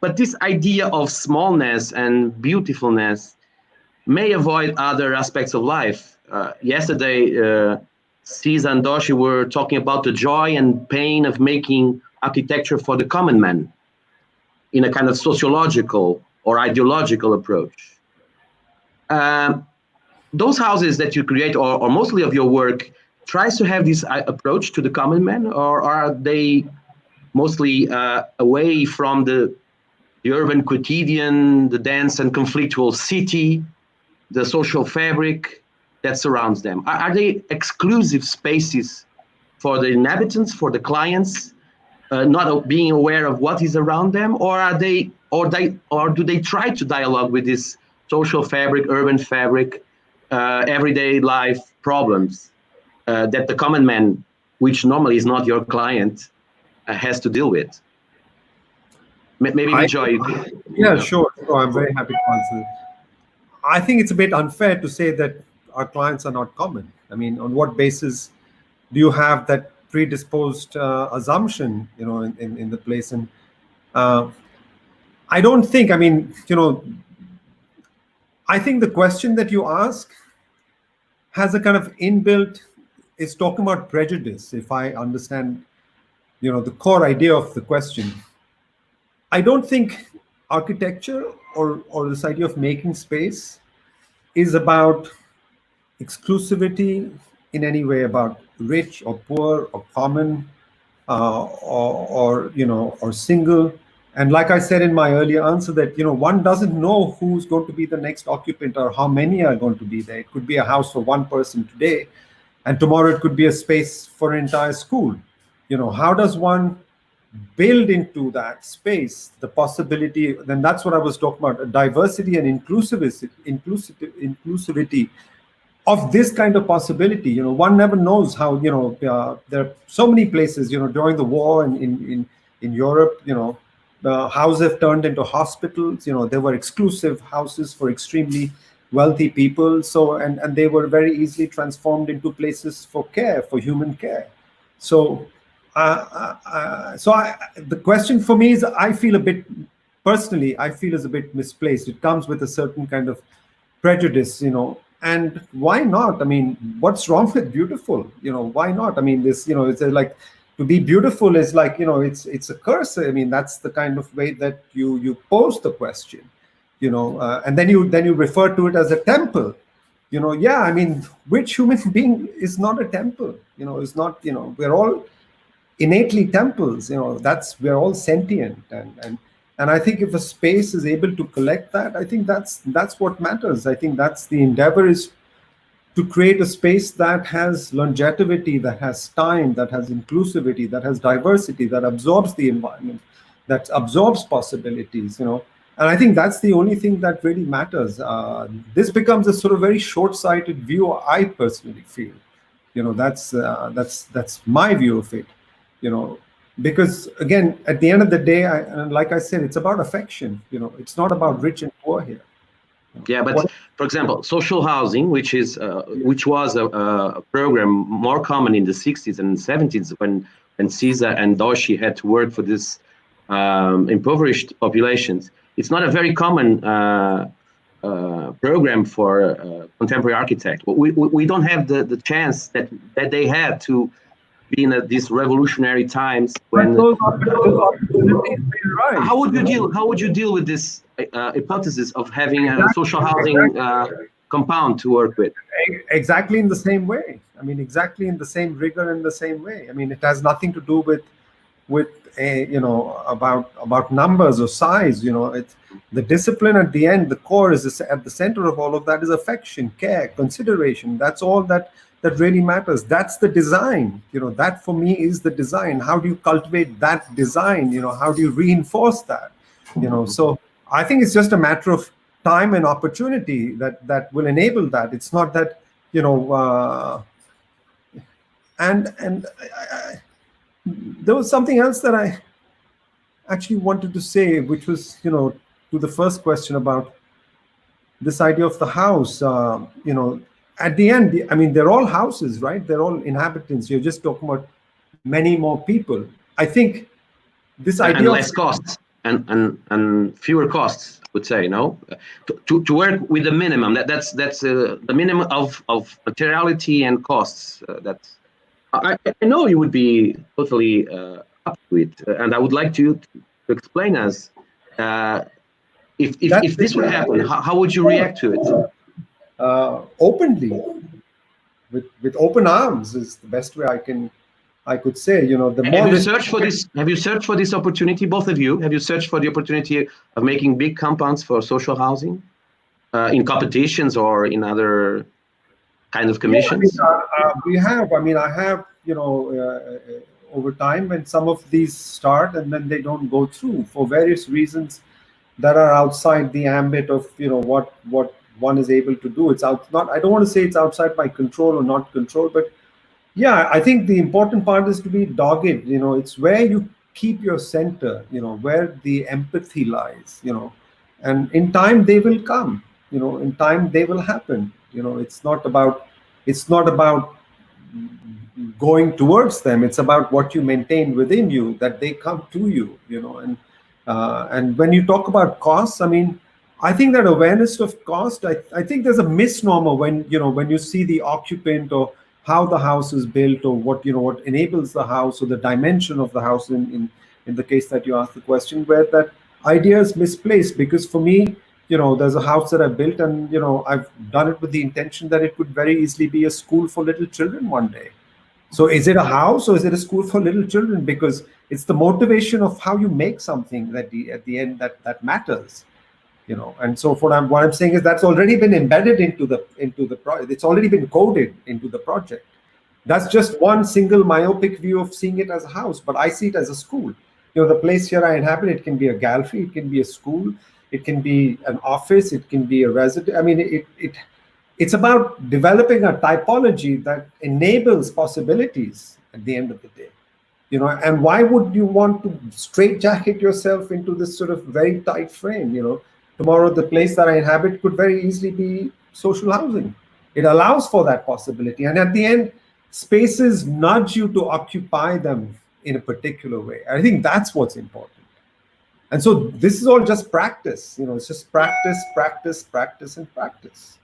but this idea of smallness and beautifulness may avoid other aspects of life. Yesterday, Cesar and Doshi were talking about the joy and pain of making architecture for the common man in a kind of sociological or ideological approach. Those houses that you create, or mostly of your work, tries to have this approach to the common man, or are they mostly away from the urban quotidian, the dense and conflictual city, the social fabric that surrounds them? Are they exclusive spaces for the inhabitants, for the clients, not being aware of what is around them, or do they try to dialogue with this social fabric, urban fabric, everyday life problems that the common man, which normally is not your client, has to deal with? Maybe Bijoy. Yeah, sure. So I'm very happy to answer. I think it's a bit unfair to say that our clients are not common. I mean, on what basis do you have that predisposed assumption, in the place? And I don't think, I think the question that you ask has a kind of inbuilt, it's talking about prejudice, if I understand, the core idea of the question. I don't think architecture or this idea of making space is about exclusivity in any way, about rich or poor or common or single. And like I said in my earlier answer, that one doesn't know who's going to be the next occupant or how many are going to be there. It could be a house for one person today, and tomorrow it could be a space for an entire school. How does one build into that space the possibility? Then that's what I was talking about, diversity and inclusivity of this kind of possibility. One never knows how, there are so many places, during the war in Europe, the houses have turned into hospitals. They were exclusive houses for extremely wealthy people. So, and they were very easily transformed into places for care, for human care. So, the question for me is, I feel is a bit misplaced. It comes with a certain kind of prejudice, and why not? I mean, what's wrong with beautiful? Why not? I mean, this, it's like, to be beautiful is like, it's a curse. I mean, that's the kind of way that you pose the question, and then you refer to it as a temple. Yeah, I mean, which human being is not a temple? Is not, we're all innately temples. We're all sentient, and I think if a space is able to collect that, I think that's what matters. I think that's the endeavor, is to create a space that has longevity, that has time, that has inclusivity, that has diversity, that absorbs the environment, that absorbs possibilities, And I think that's the only thing that really matters. This becomes a sort of very short-sighted view, I personally feel. That's my view of it. Because again, at the end of the day, like I said, it's about affection. It's not about rich and poor here. Yeah, but for example, social housing, which was a program more common in the 60s and 70s when Cesar and Doshi had to work for this impoverished populations. It's not a very common program for contemporary architect. We don't have the chance that they had to be in these revolutionary times when. How would you deal with this hypothesis of having a social housing compound to work with? Exactly in the same way. I mean, exactly in the same rigor, in the same way. I mean, it has nothing to do with about numbers or size. It's the discipline at the end. The core is at the center of all of that is affection, care, consideration. That's all that really matters. That's the design. That for me is the design. How do you cultivate that design? How do you reinforce that? So I think it's just a matter of time and opportunity that will enable that. It's not that, there was something else that I actually wanted to say, which was, to the first question about this idea of the house. at the end, I mean, they're all houses, right? They're all inhabitants. You're just talking about many more people. I think this idea and of less costs and fewer costs, I would say, no, to work with the minimum. That's the minimum of materiality and costs. That's I know you would be totally up to it, and I would like you to explain us if this would happen, how would you react to it? Openly, with open arms is the best way I could say. You know, the more have you searched for this? Have you searched for this opportunity? Both of you, have you searched for the opportunity of making big compounds for social housing in competitions or in other kind of commissions? We have. I mean, I have. You know, over time, when some of these start and then they don't go through for various reasons that are outside the ambit of what one is able to do. It's out. Not. I don't want to say it's outside my control or not control, but yeah, I think the important part is to be dogged. You know, it's where you keep your center. You know, where the empathy lies. You know, and in time they will come. You know, in time they will happen. You know, it's not about going towards them. It's about what you maintain within you, that they come to you. You know, and when you talk about costs, I mean, I think that awareness of cost. I think there's a misnomer when you see the occupant or how the house is built or what enables the house or the dimension of the house in the case that you asked the question, where that idea is misplaced. Because for me, there's a house that I built and I've done it with the intention that it could very easily be a school for little children one day. So is it a house or is it a school for little children? Because it's the motivation of how you make something that at the end that matters. And so what I'm saying is that's already been embedded into the project. It's already been coded into the project. That's just one single myopic view of seeing it as a house, but I see it as a school. The place here I inhabit, it can be a gallery, it can be a school, it can be an office, it can be a residence. I mean, it's about developing a typology that enables possibilities at the end of the day. And why would you want to straitjacket yourself into this sort of very tight frame? Tomorrow, the place that I inhabit could very easily be social housing. It allows for that possibility. And at the end, spaces nudge you to occupy them in a particular way. I think that's what's important. And so this is all just practice. It's just practice, practice, practice, and practice.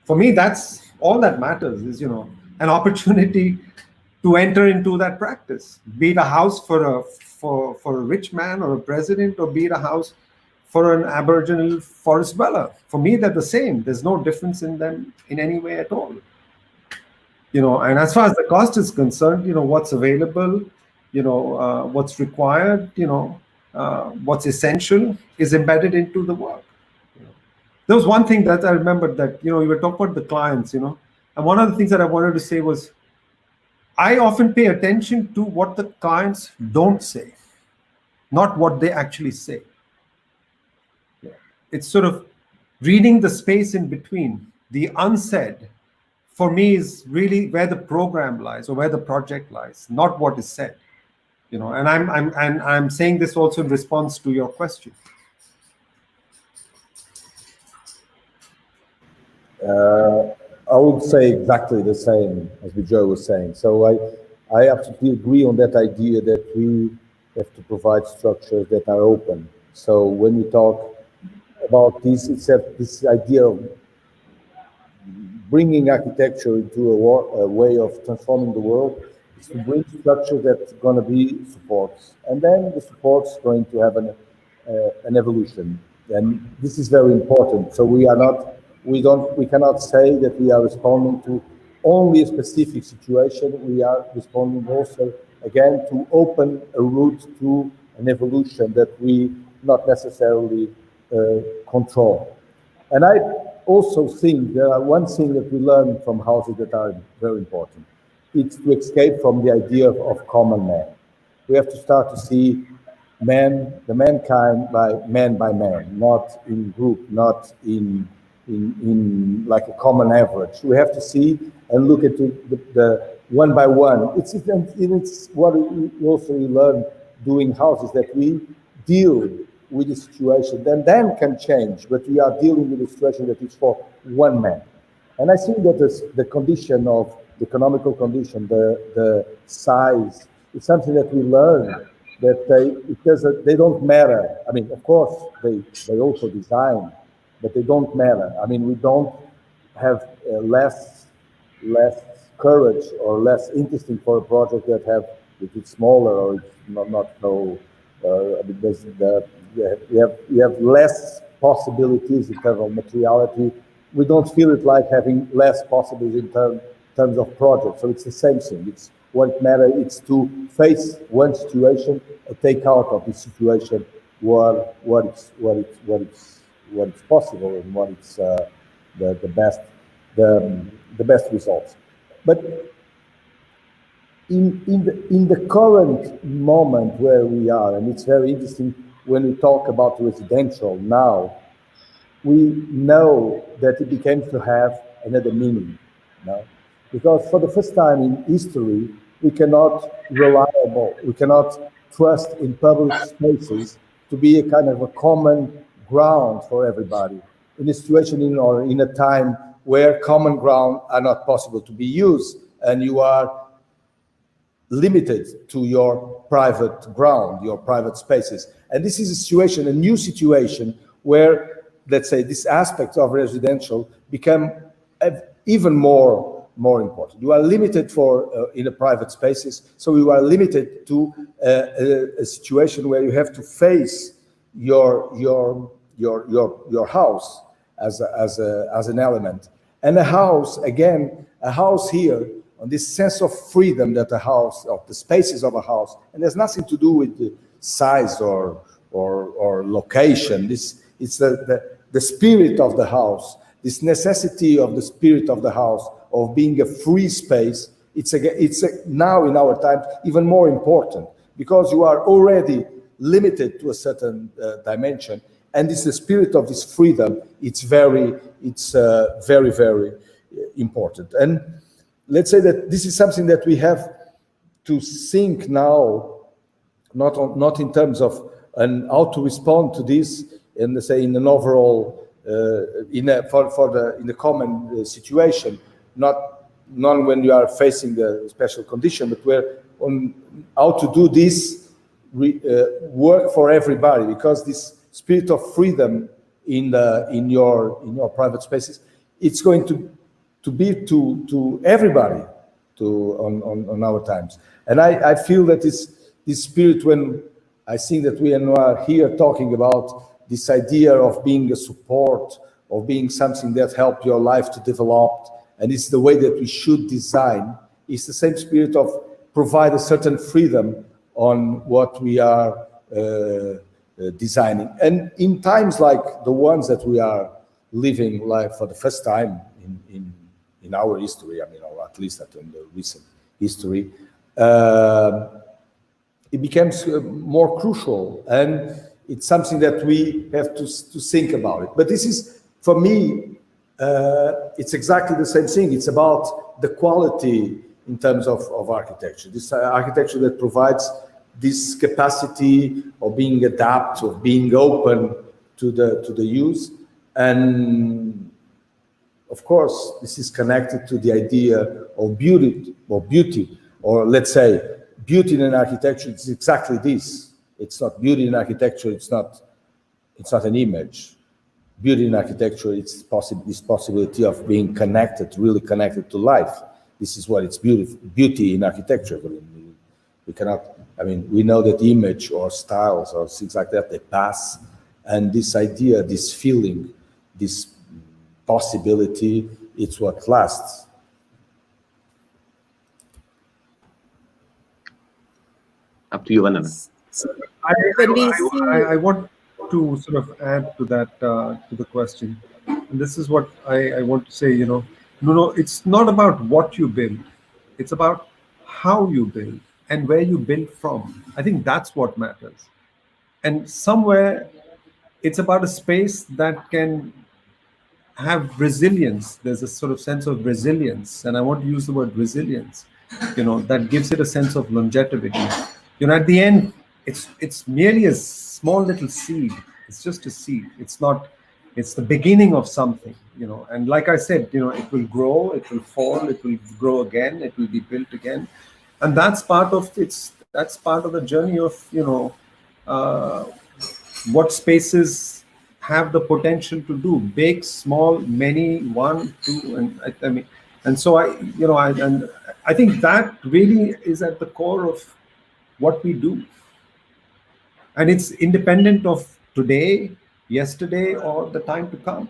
For me, that's all that matters is, an opportunity to enter into that practice. Be it a house for a rich man or a president, or be it a house for an Aboriginal forest dweller. For me, they're the same. There's no difference in them in any way at all. And as far as the cost is concerned, what's available, what's required, what's essential is embedded into the work. There was one thing that I remembered that, you were talking about the clients, and one of the things that I wanted to say was, I often pay attention to what the clients don't say, not what they actually say. It's sort of reading the space in between. The unsaid, for me, is really where the program lies or where the project lies, not what is said. And I'm saying this also in response to your question. I would say exactly the same as Bijoy was saying. So I absolutely agree on that idea that we have to provide structures that are open. So when we talk about this, it's this idea of bringing architecture into a way of transforming the world, is to bring structures that's going to be supports. And then the support's going to have an evolution. And this is very important. So we cannot say that we are responding to only a specific situation. We are responding also, again, to open a route to an evolution that we not necessarily control. And I also think there are one thing that we learn from houses that are very important. It's to escape from the idea of common man. We have to start to see the mankind by man, not in group, not in like a common average. We have to see and look at the one by one. It's what we also learn doing houses, that we deal with the situation, then can change, but we are dealing with a situation that is for one man. And I think that the condition of the economical condition, the size, it's something that we learn that they don't matter. I mean, of course, they also design, but they don't matter. I mean, we don't have less courage or less interesting for a project that if it's smaller or it's not so. I mean, we have less possibilities in terms of materiality. We don't feel it like having less possibilities in terms of projects. So it's the same thing. It's what matters. It's to face one situation and take out of the situation what it's possible and what it's the best results. But in the current moment where we are, and it's very interesting when we talk about residential now, we know that it begins to have another meaning, because for the first time in history, we cannot trust in public spaces to be a kind of a common ground for everybody in a situation or in a time where common ground are not possible to be used, and you are limited to your private ground, your private spaces. And this is a situation, a new situation, where, let's say, these aspects of residential become even more important. You are limited in the private spaces, so you are limited to a situation where you have to face your house as an element. And a house here, on this sense of freedom that of the spaces of a house, and there's nothing to do with the size or location. It's the spirit of the house, this necessity of the spirit of the house, of being a free space. It's now in our time even more important, because you are already limited to a certain dimension, and it's the spirit of this freedom. It's very, very important. And let's say that this is something that we have to think now, not in terms of how to respond to this, and let's say in an overall in the common situation, not when you are facing the special condition, but where on how to do this work for everybody, because this spirit of freedom in your private spaces, it's going to be to everybody on our times. And I feel that this spirit, when I think that we are here talking about this idea of being a support, of being something that helps your life to develop, and it's the way that we should design, it's the same spirit of provide a certain freedom on what we are designing. And in times like the ones that we are living like for the first time in our history, I mean, or at least in the recent history, it becomes more crucial, and it's something that we have to think about it. But this is, for me, it's exactly the same thing. It's about the quality in terms of architecture. This architecture that provides this capacity of being adapted, of being open to the use. And of course, this is connected to the idea of beauty, or let's say, beauty in architecture. It's exactly this. It's not beauty in architecture. It's not an image. Beauty in architecture, it's this possibility of being connected, really connected to life. This is what it's beauty in architecture. I mean, we cannot. I mean, we know that image or styles or things like that, they pass, and this idea, this feeling, this possibility, it's what lasts. Up to you, Vandana. I want to sort of add to that, to the question. And this is what I want to say, Nuno, it's not about what you build. It's about how you build and where you build from. I think that's what matters. And somewhere it's about a space that can have resilience. There's a sort of sense of resilience. And I want to use the word resilience, that gives it a sense of longevity. At the end, it's merely a small little seed. It's just a seed. It's not It's the beginning of something, and like I said, it will grow, it will fall, it will grow again, it will be built again. And that's part of the journey of, uh, what spaces have the potential to do, big, small, many, one, two, and I mean, and so I think that really is at the core of what we do. And it's independent of today, yesterday, or the time to come.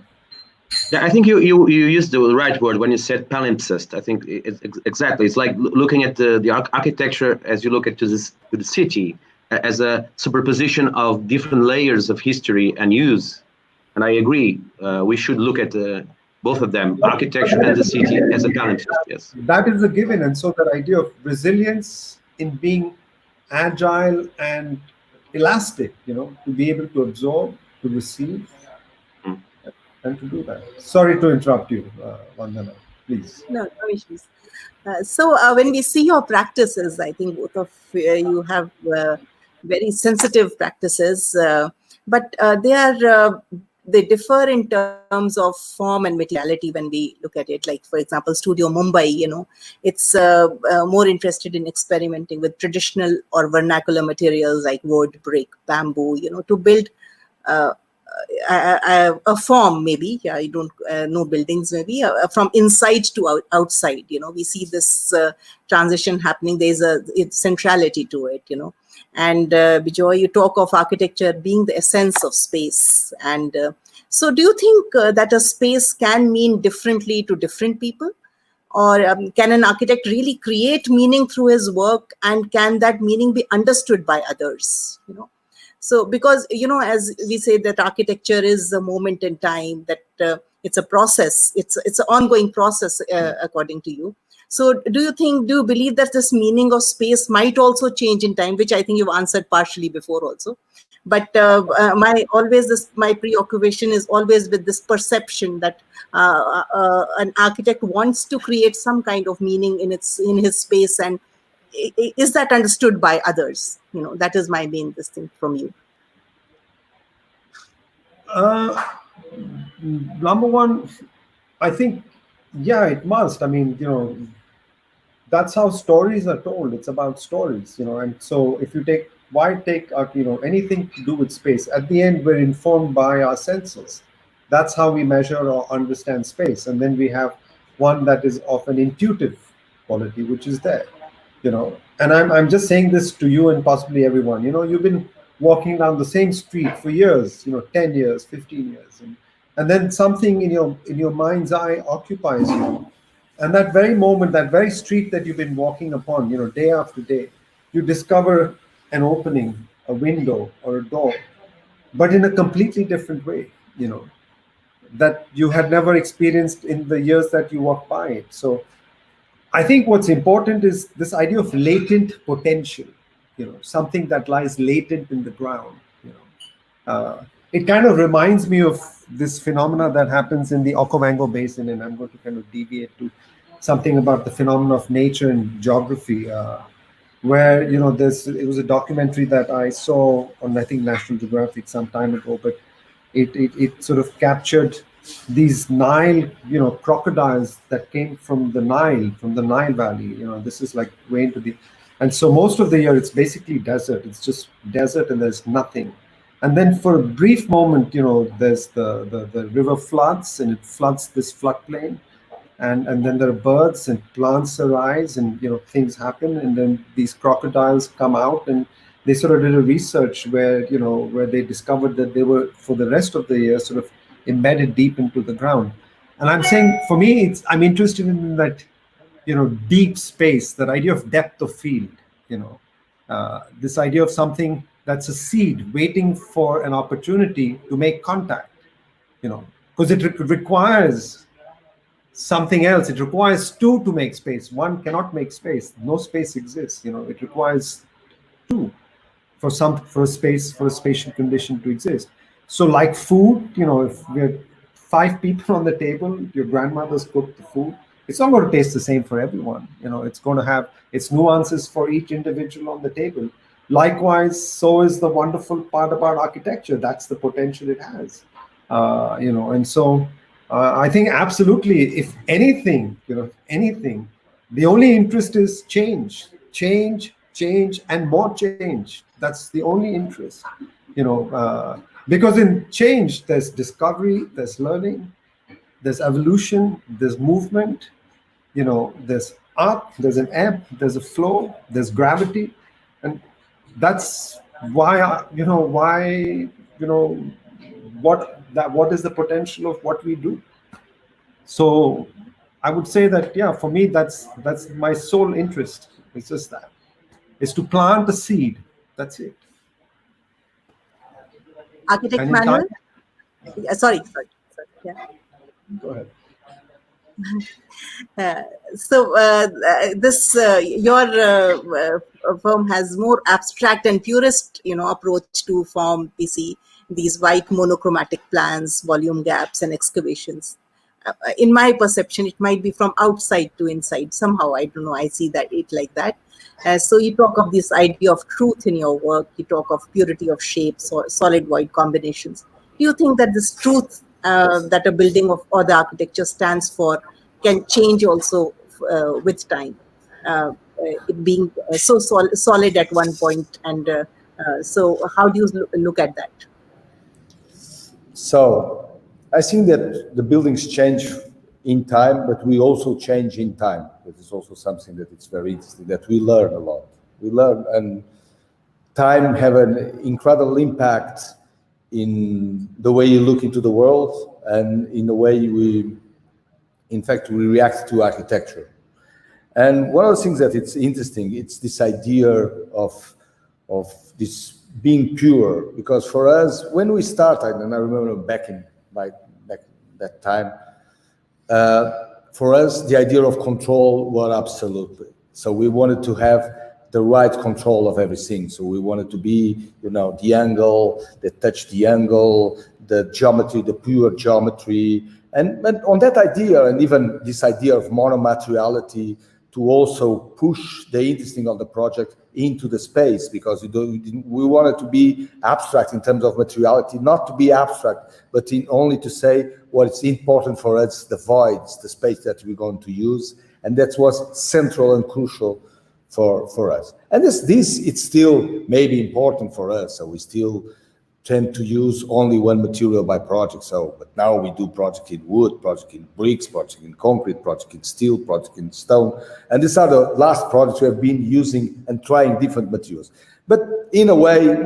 Yeah, I think you used the right word when you said palimpsest. I think it's exactly. It's like looking at the architecture as you look at the city as a superposition of different layers of history and use. And I agree. We should look at both of them, architecture and the city, as a palimpsest. Yes. That is a given. And so that idea of resilience in being agile and elastic, to be able to absorb, to receive, and to do that. Sorry to interrupt you, Vandana, please. No issues. So when we see your practices, I think both of you have very sensitive practices, but they differ in terms of form and materiality when we look at it. Like, for example, Studio Mumbai, it's more interested in experimenting with traditional or vernacular materials like wood, brick, bamboo, to build a form, maybe. I don't know buildings, maybe from inside to outside. We see this transition happening. There's it's centrality to it. And Bijoy, you talk of architecture being the essence of space. And so do you think that a space can mean differently to different people? Or can an architect really create meaning through his work? And can that meaning be understood by others? So because, as we say that architecture is a moment in time, that it's a process, it's an ongoing process, according to you. So do you believe that this meaning of space might also change in time, which I think you've answered partially before also. But my preoccupation is always with this perception that an architect wants to create some kind of meaning in his space, and is that understood by others? That is my main thing from you. Number one, I think, yeah, it must. I mean, that's how stories are told. It's about stories, and so if you take anything to do with space, at the end, we're informed by our senses. That's how we measure or understand space. And then we have one that is of an intuitive quality, which is there, and I'm just saying this to you and possibly everyone. You've been walking down the same street for years, 10 years, 15 years, and then something in your mind's eye occupies you. And that very moment, that very street that you've been walking upon, day after day, you discover an opening, a window or a door, but in a completely different way, that you had never experienced in the years that you walked by it. So I think what's important is this idea of latent potential, something that lies latent in the ground. It kind of reminds me of this phenomena that happens in the Okavango Basin, and I'm going to kind of deviate to something about the phenomena of nature and geography, where it was a documentary that I saw on, I think, National Geographic some time ago, but it sort of captured these Nile, crocodiles that came from the Nile Valley. This is like way into the, and so most of the year it's basically desert. It's just desert and there's nothing. And then for a brief moment, there's the river floods, and it floods this floodplain. And then there are birds and plants arise, and things happen, and then these crocodiles come out, and they sort of did a research where they discovered that they were, for the rest of the year, sort of embedded deep into the ground. And I'm saying, for me, I'm interested in that deep space, that idea of depth of field, this idea of something that's a seed waiting for an opportunity to make contact, because it requires something else. It requires two to make space. One cannot make space. No space exists. It requires two for a spatial condition to exist. So like food, if we're 5 people on the table, your grandmother's cooked the food, it's not going to taste the same for everyone. It's going to have its nuances for each individual on the table. Likewise, so is the wonderful part about architecture. That's the potential it has. And so I think absolutely, if anything, the only interest is change, and more change. That's the only interest, because in change, there's discovery, there's learning, there's evolution, there's movement, there's up, there's an ebb, there's a flow, there's gravity. And that's why, what is the potential of what we do. So I would say that, yeah, for me, that's my sole interest. It's just that. It's to plant the seed. That's it. Architect And Manuel? Sorry. Yeah. Go ahead. Your firm has more abstract and purist, approach to form. We see these white monochromatic plans, volume gaps, and excavations. In my perception, it might be from outside to inside. Somehow, I don't know. I see it like that. So you talk of this idea of truth in your work. You talk of purity of shapes or solid void combinations. Do you think that this truth that a building or the architecture stands for can change also with time, it being so solid at one point? And so how do you look at that? So I think that the buildings change in time, but we also change in time. That is also something that it's very interesting, that we learn a lot. We learn, and time have an incredible impact in the way you look into the world and in the way we react to architecture. And one of the things that it's interesting, it's this idea of this being pure, because for us, when we started, and I remember back that time, for us, the idea of control was absolutely. So we wanted to have the right control of everything. So we wanted to be, the angle, the touch the angle, the geometry, the pure geometry. And on that idea, and even this idea of monomateriality, to also push the interesting of the project into the space, because we wanted to be abstract in terms of materiality, not to be abstract, but only to say what is important for us, the voids, the space that we're going to use. And that was central and crucial for us. And this it's still maybe important for us. So we still tend to use only one material by project. But now we do project in wood, project in bricks, project in concrete, project in steel, project in stone. And these are the last projects we have been using and trying different materials. But in a way,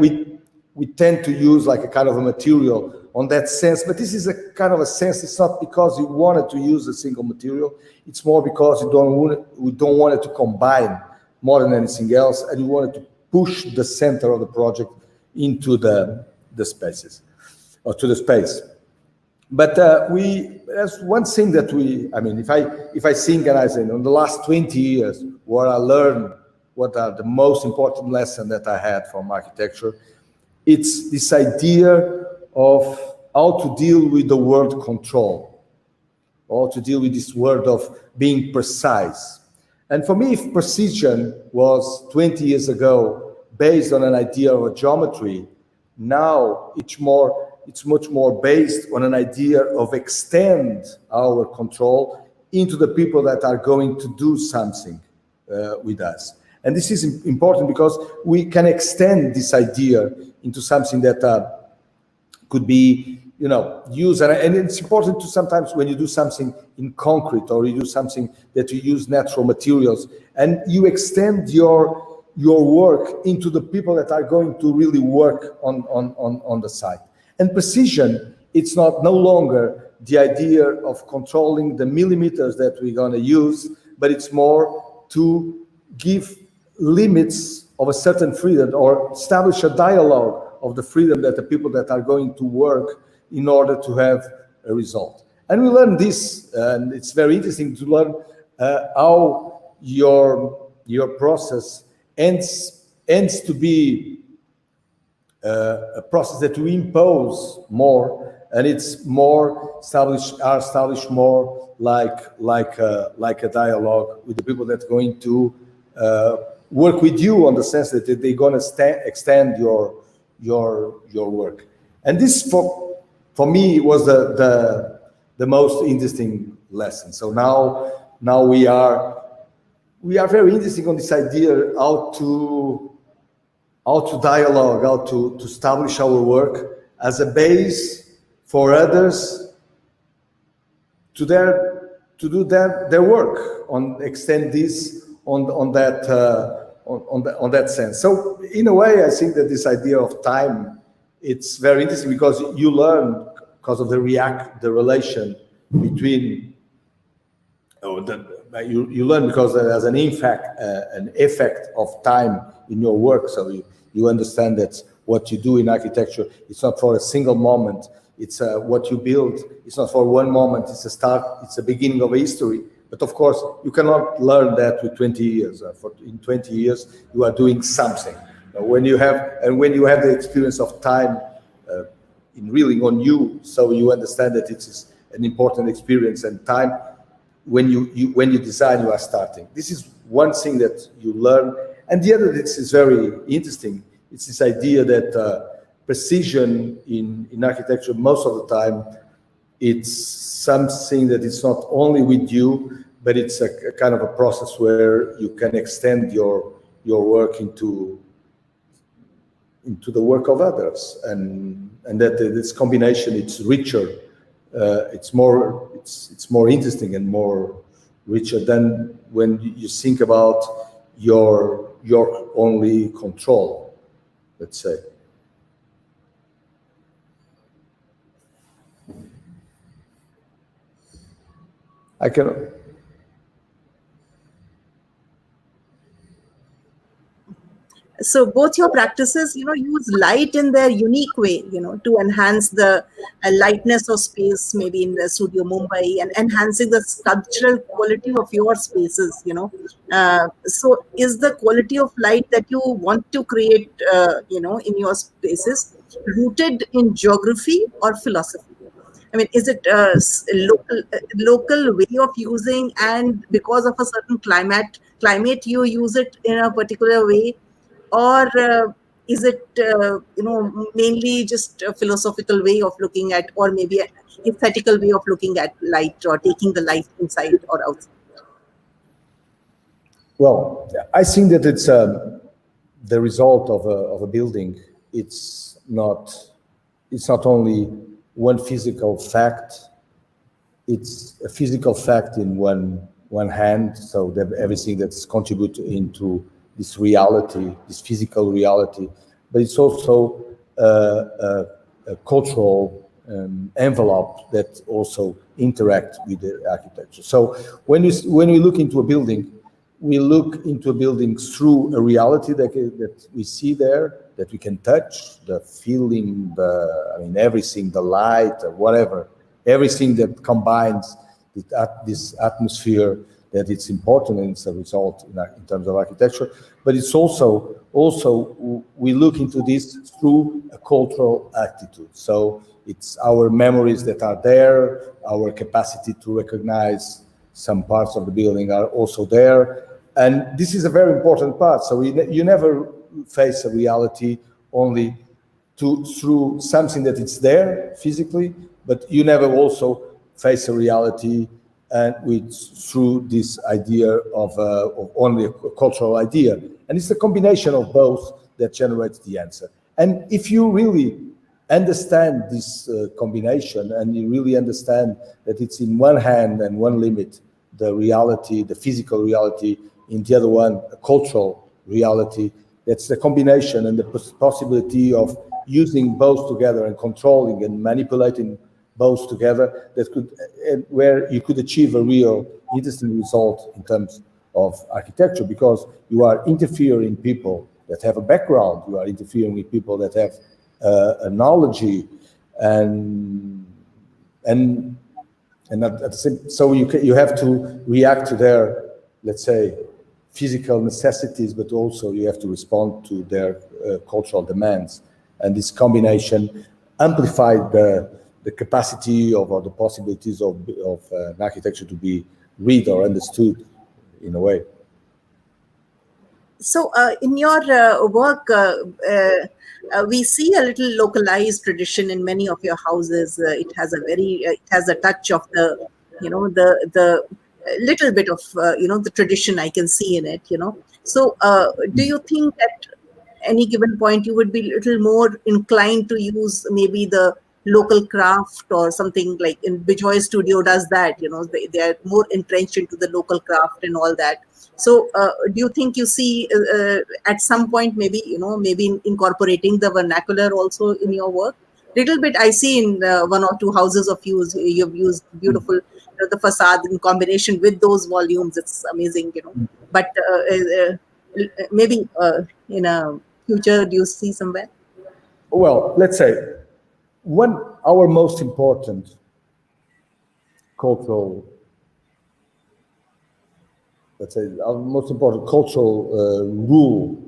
we tend to use like a kind of a material on that sense. But this is a kind of a sense. It's not because you wanted to use a single material. It's more because we don't want it to combine more than anything else, and we wanted to push the center of the project into the spaces, or to the space. But there's one thing that if I think and I say, in the last 20 years, what I learned, what are the most important lessons that I had from architecture, it's this idea of how to deal with the word control, or to deal with this word of being precise. And for me, if precision was 20 years ago based on an idea of a geometry, now it's much more based on an idea of extend our control into the people that are going to do something with us. And this is important because we can extend this idea into something that could be, used. And it's important to sometimes when you do something in concrete, or you do something that you use natural materials, and you extend your work into the people that are going to really work on the site. And precision, it's no longer the idea of controlling the millimeters that we're going to use, but it's more to give limits of a certain freedom, or establish a dialogue of the freedom that the people that are going to work in order to have a result. And we learn this, and it's very interesting to learn how your process ends to be a process that you impose more, and it's more established more like a dialogue with the people that are going to work with you, on the sense that they're going to extend your work. And this for me, it was the most interesting lesson. So now we are very interested on this idea how to dialogue, how to establish our work as a base for others to do their work, on extend this on that sense. So in a way, I think that this idea of time, it's very interesting because you learn because of the relation between, you learn because there's an effect of time in your work. So you understand that what you do in architecture, it's not for a single moment. It's what you build. It's not for one moment. It's a start. It's the beginning of a history. But of course, you cannot learn that with 20 years. In 20 years, you are doing something. When you have the experience of time in reeling on you, so you understand that it is an important experience, and time, when you design, you are starting. This is one thing that you learn, and the other, this is very interesting. It's this idea that precision in architecture, most of the time, it's something that it's not only with you, but it's a kind of a process where you can extend your work into the work of others, and that this combination, it's richer, it's more interesting and more richer than when you think about your only control, let's say. I can. So both your practices, use light in their unique way, to enhance the lightness of space, maybe in the Studio Mumbai, and enhancing the sculptural quality of your spaces, So is the quality of light that you want to create, in your spaces rooted in geography or philosophy? I mean, is it a local way of using, and because of a certain climate, you use it in a particular way? Or is it, mainly just a philosophical way of looking at, or maybe an aesthetical way of looking at light, or taking the light inside or outside? Well, I think that it's the result of a building. It's not only one physical fact. It's a physical fact in one hand. So that everything that's contributed into this reality, this physical reality, but it's also a cultural envelope that also interact with the architecture. So when we look into a building, we look into a building through a reality that we see there, that we can touch, the feeling, everything, the light, or whatever, everything that combines this atmosphere, that it's important, and it's a result in terms of architecture. But it's also we look into this through a cultural attitude. So it's our memories that are there, our capacity to recognize some parts of the building are also there, and this is a very important part. So you never face a reality only through something that it's there physically, but you never also face a reality through this idea of only a cultural idea. And it's the combination of both that generates the answer. And if you really understand this combination, and you really understand that it's in one hand and one limit, the reality, the physical reality, in the other one, a cultural reality, that's the combination and the possibility of using both together and controlling and manipulating both together, where you could achieve a real interesting result in terms of architecture, because you are interfering people that have a background, you are interfering with people that have a knowledge, and at the same, so you have to react to their, let's say, physical necessities, but also you have to respond to their cultural demands, and this combination amplified the capacity or the possibilities of an architecture to be read or understood in a way. So, in your work, we see a little localized tradition in many of your houses. It has a it has a touch of the, the little bit of, the tradition I can see in it. So, do you think at any given point you would be a little more inclined to use maybe the local craft or something like in Bijoy Studio does that? They are more entrenched into the local craft and all that. So, do you think you see at some point maybe maybe incorporating the vernacular also in your work? Little bit I see in one or two houses of yours. You've used beautiful the facade in combination with those volumes. It's amazing, But maybe in a future, do you see somewhere? Well, let's say one our most important cultural, let's say our most important cultural rule,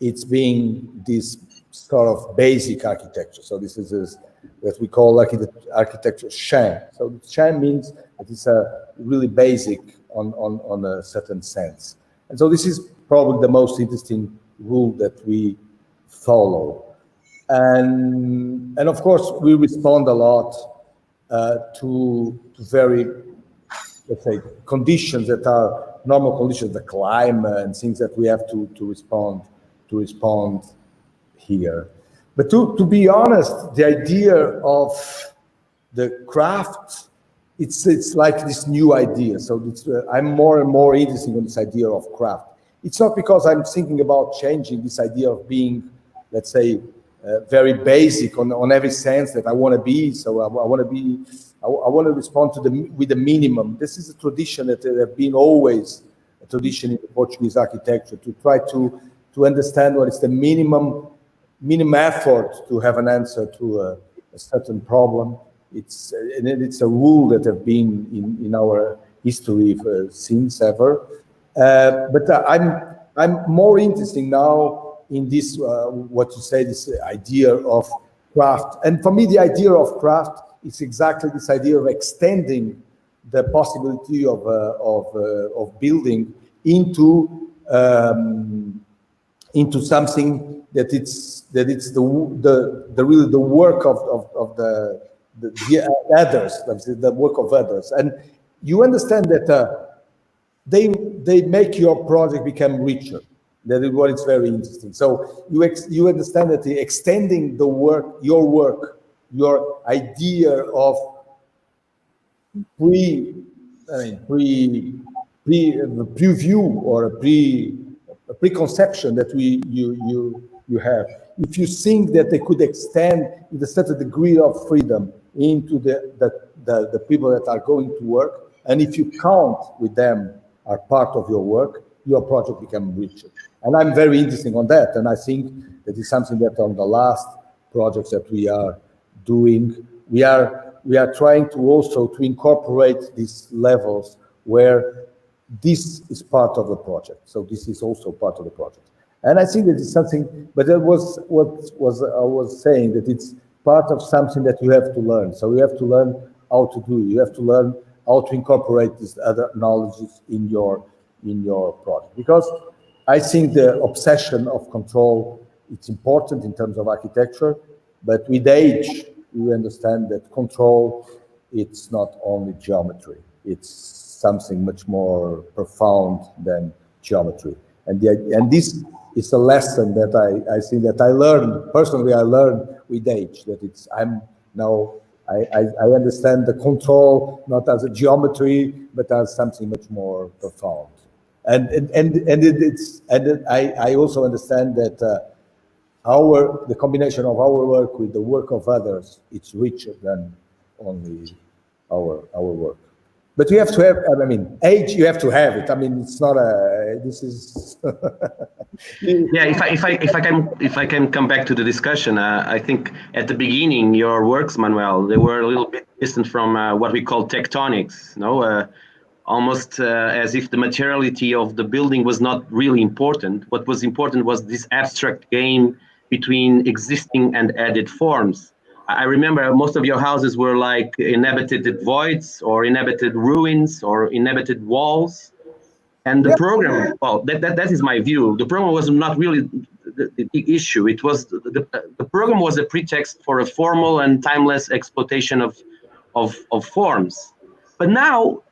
it's being this sort of basic architecture. So this is what we call architecture Shan. So Shan means that it's a really basic on a certain sense. And so this is probably the most interesting rule that we follow. And of course, we respond a lot to very, let's say, conditions that are normal conditions, the climate and things that we have to respond here. But to be honest, the idea of the craft, it's like this new idea. So I'm more and more interested in this idea of craft. It's not because I'm thinking about changing this idea of being, let's say, very basic on every sense that I want to be. So I want to respond to with the minimum. This is a tradition that has been always a tradition in the Portuguese architecture, to try to understand what is the minimum effort to have an answer to a certain problem. It's a rule that have been in our history since ever. But I'm more interested now in this, what you say, this idea of craft. And for me, the idea of craft is exactly this idea of extending the possibility of building into something that it's the really the work of the others, the work of others. And you understand that they make your project become richer. That is what is very interesting. So you understand that the extending the work, your idea of preview or a preconception that you have. If you think that they could extend with a certain degree of freedom into the people that are going to work, and if you count with them are part of your work, your project becomes richer. And I'm very interested on that. And I think that is something that on the last projects that we are doing, we are trying to also to incorporate these levels where this is part of the project. So this is also part of the project. And I think that is something, but that was what I was saying, that it's part of something that you have to learn. So you have to learn how to do it. You have to learn how to incorporate these other knowledges in your project. Because I think the obsession of control, it's important in terms of architecture, but with age, we understand that control, it's not only geometry. It's something much more profound than geometry. And this is a lesson that I think that I learned, personally I learned with age, that I understand the control not as a geometry, but as something much more profound. And I also understand that the combination of our work with the work of others, it's richer than only our work. But you have to have, age, you have to have it. It's not this is. Yeah, if I can come back to the discussion, I think at the beginning your works, Manuel, they were a little bit distant from what we call tectonics, almost as if the materiality of the building was not really important. What was important was this abstract game between existing and added forms. I remember most of your houses were like inhabited voids or inhabited ruins or inhabited walls. And the program, well, that is my view. The program was not really the big issue. It was the program was a pretext for a formal and timeless exploitation of forms. But now,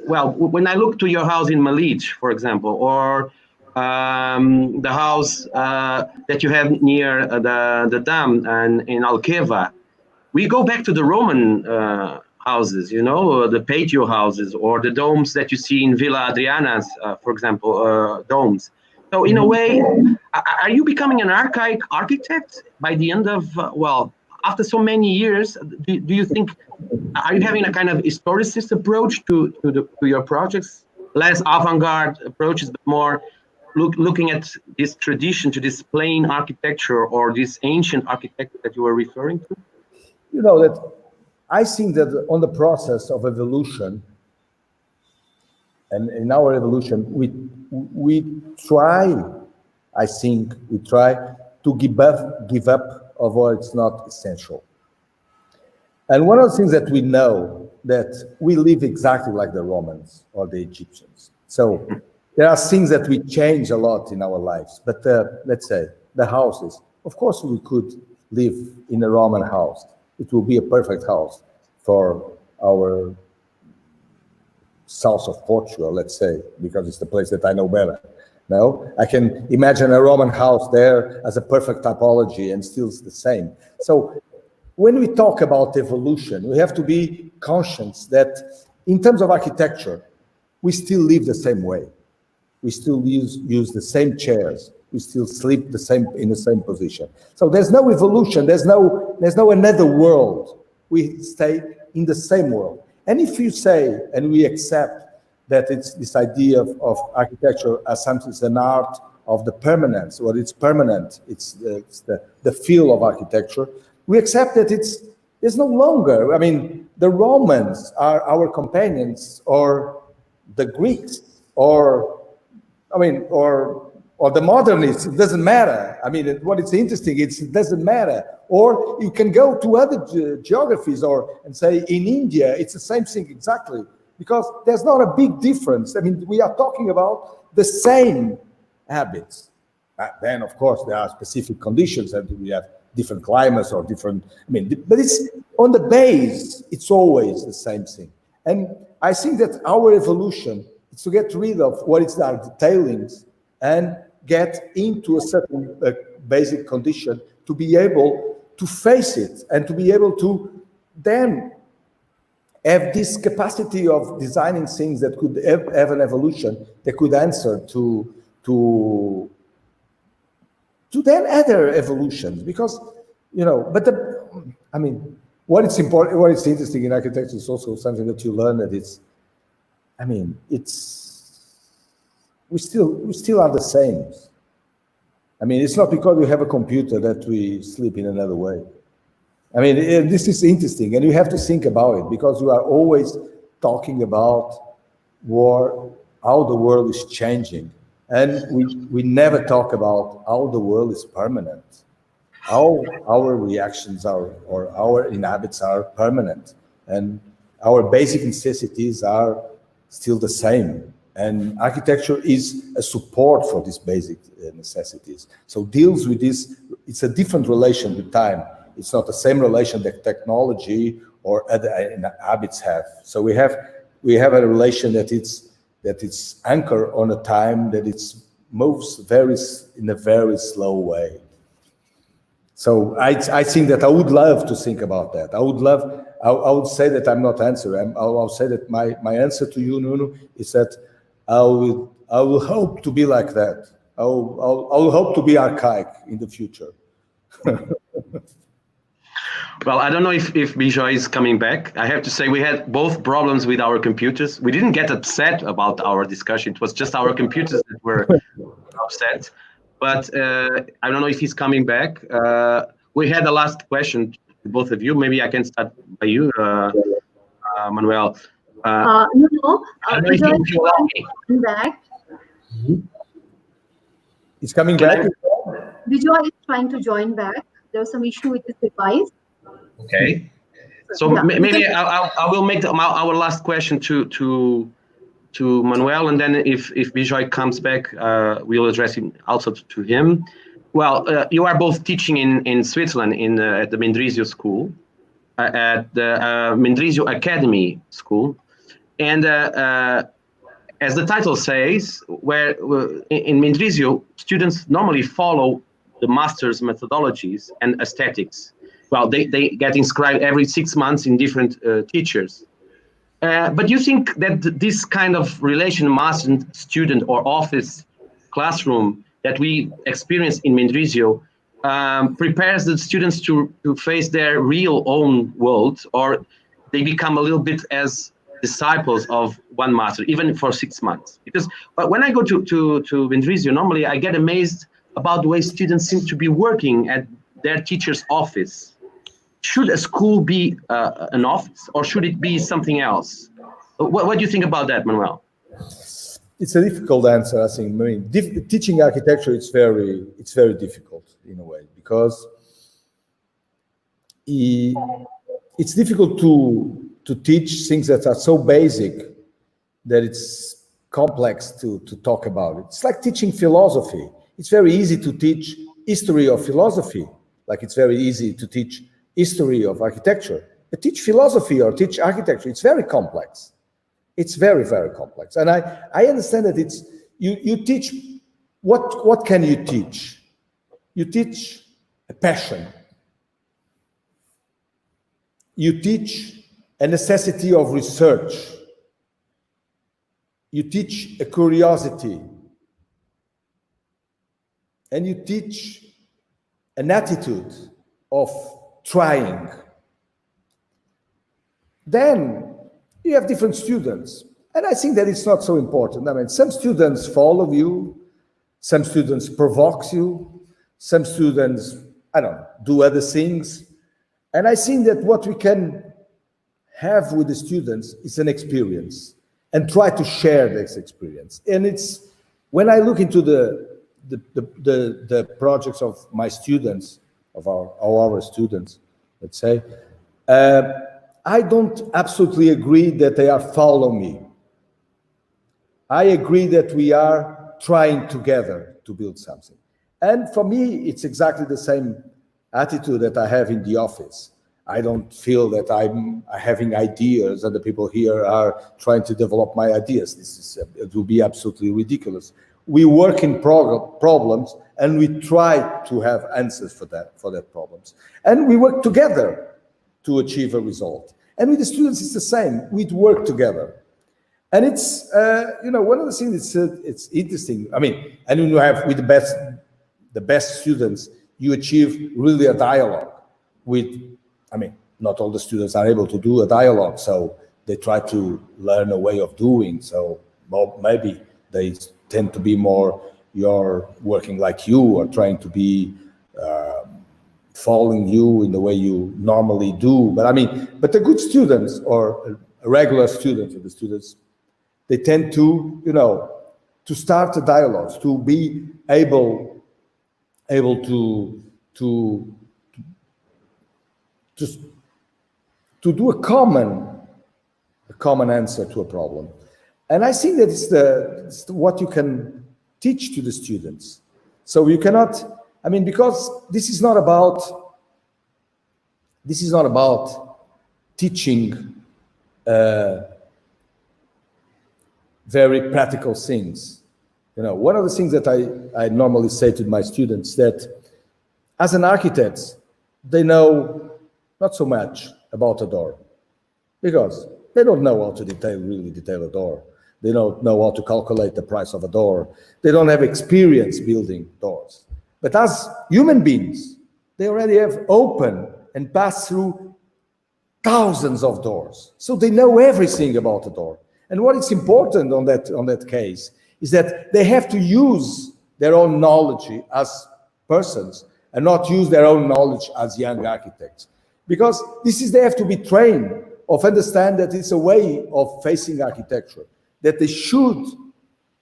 well, when I look to your house in Malich, for example, or the house that you have near the dam and in Alqueva, we go back to the Roman houses, you know, the patio houses, or the domes that you see in Villa Adriana's, for example, domes. So in a way, are you becoming an archaic architect by the end of, well, after so many years? Do you think, are you having a kind of historicist approach to your projects? Less avant-garde approaches, but more looking at this tradition, to this plain architecture or this ancient architecture that you were referring to? You know, that I think that on the process of evolution, and in our evolution, we try, I think, we try to give up of what is not essential. And one of the things that we know, that we live exactly like the Romans or the Egyptians. So there are things that we change a lot in our lives. But let's say the houses, of course we could live in a Roman house. It will be a perfect house for our south of Portugal, let's say, because it's the place that I know better. No, I can imagine a Roman house there as a perfect typology and still the same. So when we talk about evolution, we have to be conscious that in terms of architecture, we still live the same way. We still use the same chairs. We still sleep in the same position. So there's no evolution. There's no another world. We stay in the same world. And if you say, and we accept that it's this idea of architecture as something, an art of the permanence, or it's permanent, it's the feel of architecture, we accept that it's no longer. I mean, the Romans are our companions, or the Greeks, or the modernists. It doesn't matter. I mean, what is interesting, it doesn't matter. Or you can go to other geographies and say in India, it's the same thing exactly, because there's not a big difference. I mean, we are talking about the same habits. Then, of course, there are specific conditions, and we have different climates or different, but it's on the base, it's always the same thing. And I think that our evolution is to get rid of what is our detailings and get into a certain basic condition to be able to face it and to be able to then have this capacity of designing things that could have an evolution that could answer to then other evolutions. Because, you know, but what is important, what is interesting in architecture is also something that you learn, that we still are the same. I mean, it's not because we have a computer that we sleep in another way. I mean, this is interesting, and you have to think about it, because you are always talking about how the world is changing, and we never talk about how the world is permanent, how our reactions are, or our habits are permanent, and our basic necessities are still the same. And architecture is a support for these basic necessities. So deals with this, it's a different relation with time. It's not the same relation that technology or other habits have. So we have a relation that it's anchored on a time, that it moves in a very slow way. So I think that I would love to think about that. I would say that I'm not answering. I'll say that my answer to you, Nuno, is that I will hope to be like that. I will hope to be archaic in the future. Well, I don't know if Bijoy is coming back. I have to say we had both problems with our computers. We didn't get upset about our discussion. It was just our computers that were upset. But I don't know if he's coming back. We had a last question to both of you. Maybe I can start by you, Manuel. No, Bijoy is coming back. He's coming back? Bijoy is trying to join back. There's some issue with his device. Okay. So maybe I will make our last question to to Manuel, and then if Bijoy comes back, we'll address him also to him. Well, you are both teaching in Switzerland at the Mendrisio School, at the Mendrisio Academy School, and as the title says, where in Mendrisio, students normally follow the master's methodologies and aesthetics. Well, they get inscribed every 6 months in different teachers. But you think that this kind of relation master student or office classroom that we experience in Mendrisio prepares the students to face their real own world, or they become a little bit as disciples of one master, even for 6 months? Because when I go to Mendrisio, normally I get amazed about the way students seem to be working at their teacher's office. Should a school be an office, or should it be something else? What do you think about that, Manuel? It's a difficult answer, I think. I mean, teaching architecture, it's very difficult in a way, because it's difficult to teach things that are so basic that it's complex to talk about it. It's like teaching philosophy. It's very easy to teach history of philosophy, like it's very easy to teach history of architecture. But teach philosophy or teach architecture, it's very complex. It's very, very complex. And I understand that it's, you teach, what can you teach? You teach a passion. You teach a necessity of research. You teach a curiosity. And you teach an attitude of trying. Then you have different students. And I think that it's not so important. I mean, some students follow you, some students provoke you, some students, I don't know, do other things. And I think that what we can have with the students is an experience and try to share this experience. And it's, when I look into the projects of my students, of our students, let's say, I don't absolutely agree that they are following me. I agree that we are trying together to build something. And for me, it's exactly the same attitude that I have in the office. I don't feel that I'm having ideas and the people here are trying to develop my ideas. It would be absolutely ridiculous. We work in problems and we try to have answers for that problems. And we work together to achieve a result. And with the students, it's the same. We work together. And it's, one of the things it's interesting. I mean, and when you have with the best students, you achieve really a dialogue with, I mean, not all the students are able to do a dialogue, so they try to learn a way of doing. So well, maybe they tend to be more, you're working like you or trying to be following you in the way you normally do. But I mean, but the good students or regular students or the students, they tend to, to start a dialogue, to be able to do a common answer to a problem. And I think that it's what you can teach to the students. So you cannot, I mean, because this is not about teaching very practical things. One of the things that I normally say to my students that as an architect, they know not so much about a door because they don't know how to really detail a door. They don't know how to calculate the price of a door. They don't have experience building doors. But as human beings, they already have opened and passed through thousands of doors. So they know everything about a door. And what is important on that case is that they have to use their own knowledge as persons and not use their own knowledge as young architects. Because they have to be trained of understand that it's a way of facing architecture, that they should,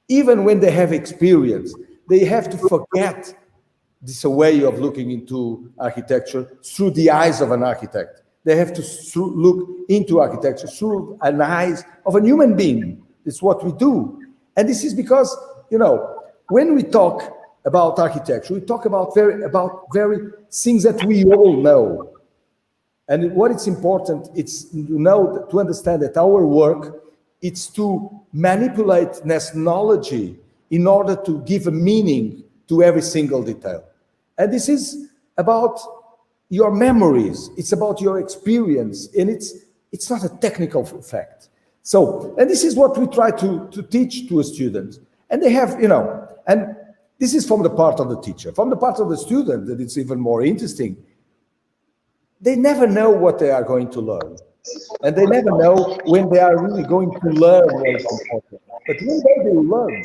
even when they have experience, they have to forget this way of looking into architecture through the eyes of an architect. They have to look into architecture through an eyes of a human being. It's what we do. And this is because, when we talk about architecture, we talk about very things that we all know. And what is important, it's to understand that our work, it's to manipulate technology in order to give a meaning to every single detail. And this is about your memories, it's about your experience, and it's not a technical fact. So, and this is what we try to teach to a student. And they have, and this is from the part of the teacher. From the part of the student, that it's even more interesting. They never know what they are going to learn. And they never know when they are really going to learn what is important. But when they will learn,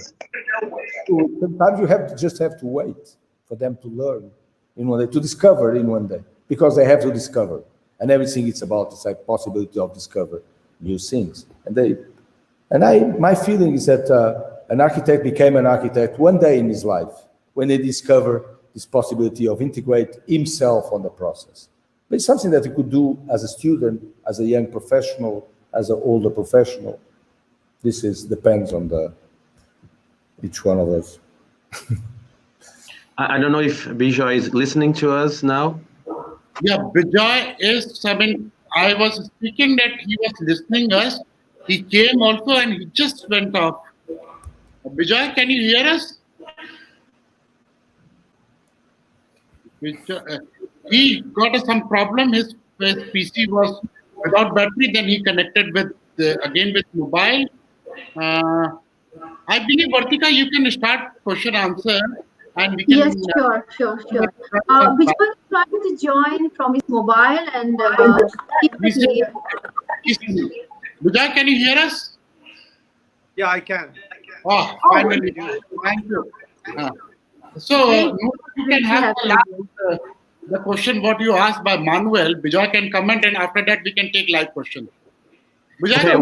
sometimes you just have to wait for them to learn in one day, to discover in one day, because they have to discover. And everything is about this possibility of discover new things. My feeling is that an architect became an architect one day in his life when he discovered this possibility of integrate himself on the process. But it's something that you could do as a student, as a young professional, as an older professional. This depends on each one of us. I don't know if Bijoy is listening to us now. Yeah, Bijoy is, I was speaking that he was listening us. He came also and he just went off. Bijoy, can you hear us? He got some problem. His PC was without battery. Then he connected with again with mobile. I believe Vertica, you can start question answer, and we can. Yes, sure. Bijoy is trying to join from his mobile and Bijoy, can you hear us? Yeah, I can. Oh, finally. Thank you. So you can have the question what you asked by Manuel. Bijoy can comment, and after that we can take live question. Okay,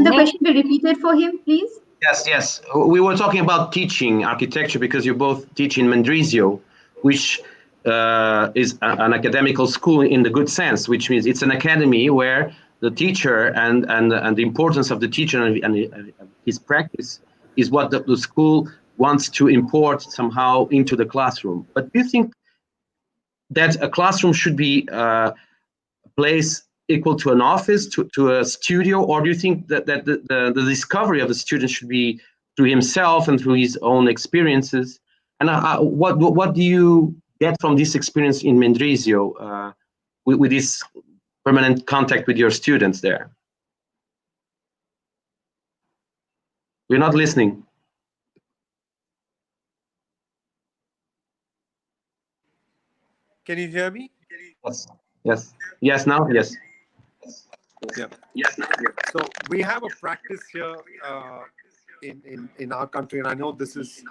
the question be repeated for him, please? Yes. We were talking about teaching architecture because you both teach in Mendrisio, which is an academical school in the good sense, which means it's an academy where the teacher and the importance of the teacher and his practice is what the school wants to import somehow into the classroom. But do you think that a classroom should be a place equal to an office, to a studio, or do you think that the discovery of the student should be through himself and through his own experiences? And what do you get from this experience in Mendrisio with this permanent contact with your students there? We're not listening. Can you hear me? Yes. Now, yes. Yeah. So we have a practice here in our country, and I know this is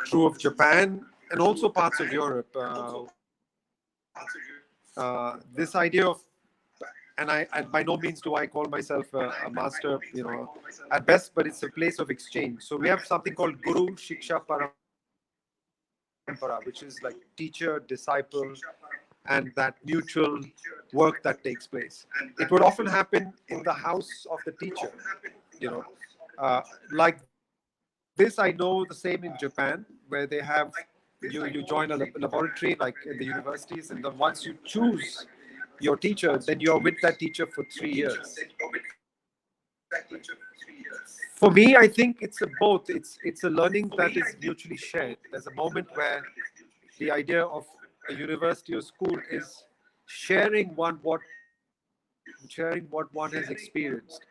true of Japan and also parts of Europe. This idea of, and by no means do I call myself a master, at best, but it's a place of exchange. So we have something called Guru Shiksha Parampara, which is like teacher, disciple, and that mutual work that takes place. It would often happen in the house of the teacher, like this. I know the same in Japan, where they have, you join a laboratory like in the universities, and then once you choose your teacher, then you're with that teacher for 3 years. For me, I think it's both. It's a learning that is mutually shared. There's a moment where the idea of a university or school is sharing what one has experienced.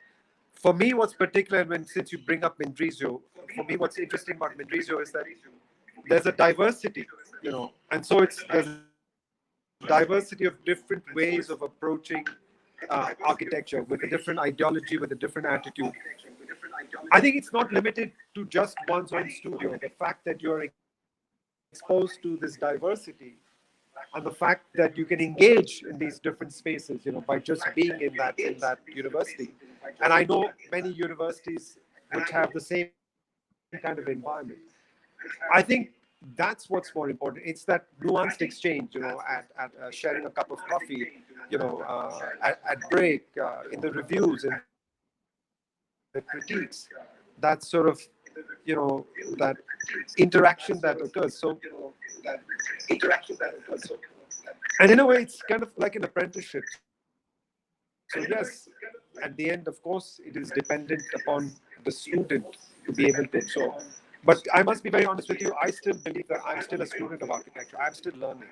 For me, what's particular, since you bring up Mendrisio, for me, what's interesting about Mendrisio is that there's a diversity, and so there's a diversity of different ways of approaching architecture with a different ideology, with a different attitude. I think it's not limited to just one's own studio. The fact that you're exposed to this diversity and the fact that you can engage in these different spaces, by just being in that university. And I know many universities which have the same kind of environment. I think that's what's more important. It's that nuanced exchange, at sharing a cup of coffee, at break, in the reviews, in the critiques, that sort of, that interaction that occurs. So, and in a way, it's kind of like an apprenticeship. So yes, at the end, of course, it is dependent upon the student to be able to absorb. But I must be very honest with you, I still believe that I'm still a student of architecture. I'm still learning.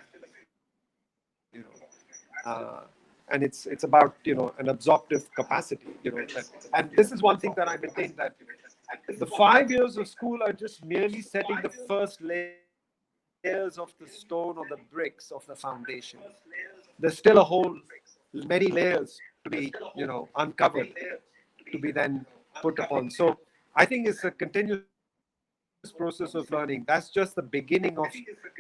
And it's about, an absorptive capacity, and this is one thing that I maintain, that the 5 years of school are just merely setting the first layers of the stone or the bricks of the foundation. There's still many layers to be, uncovered, to be then put upon. So I think it's a continuous process of learning. That's just the beginning of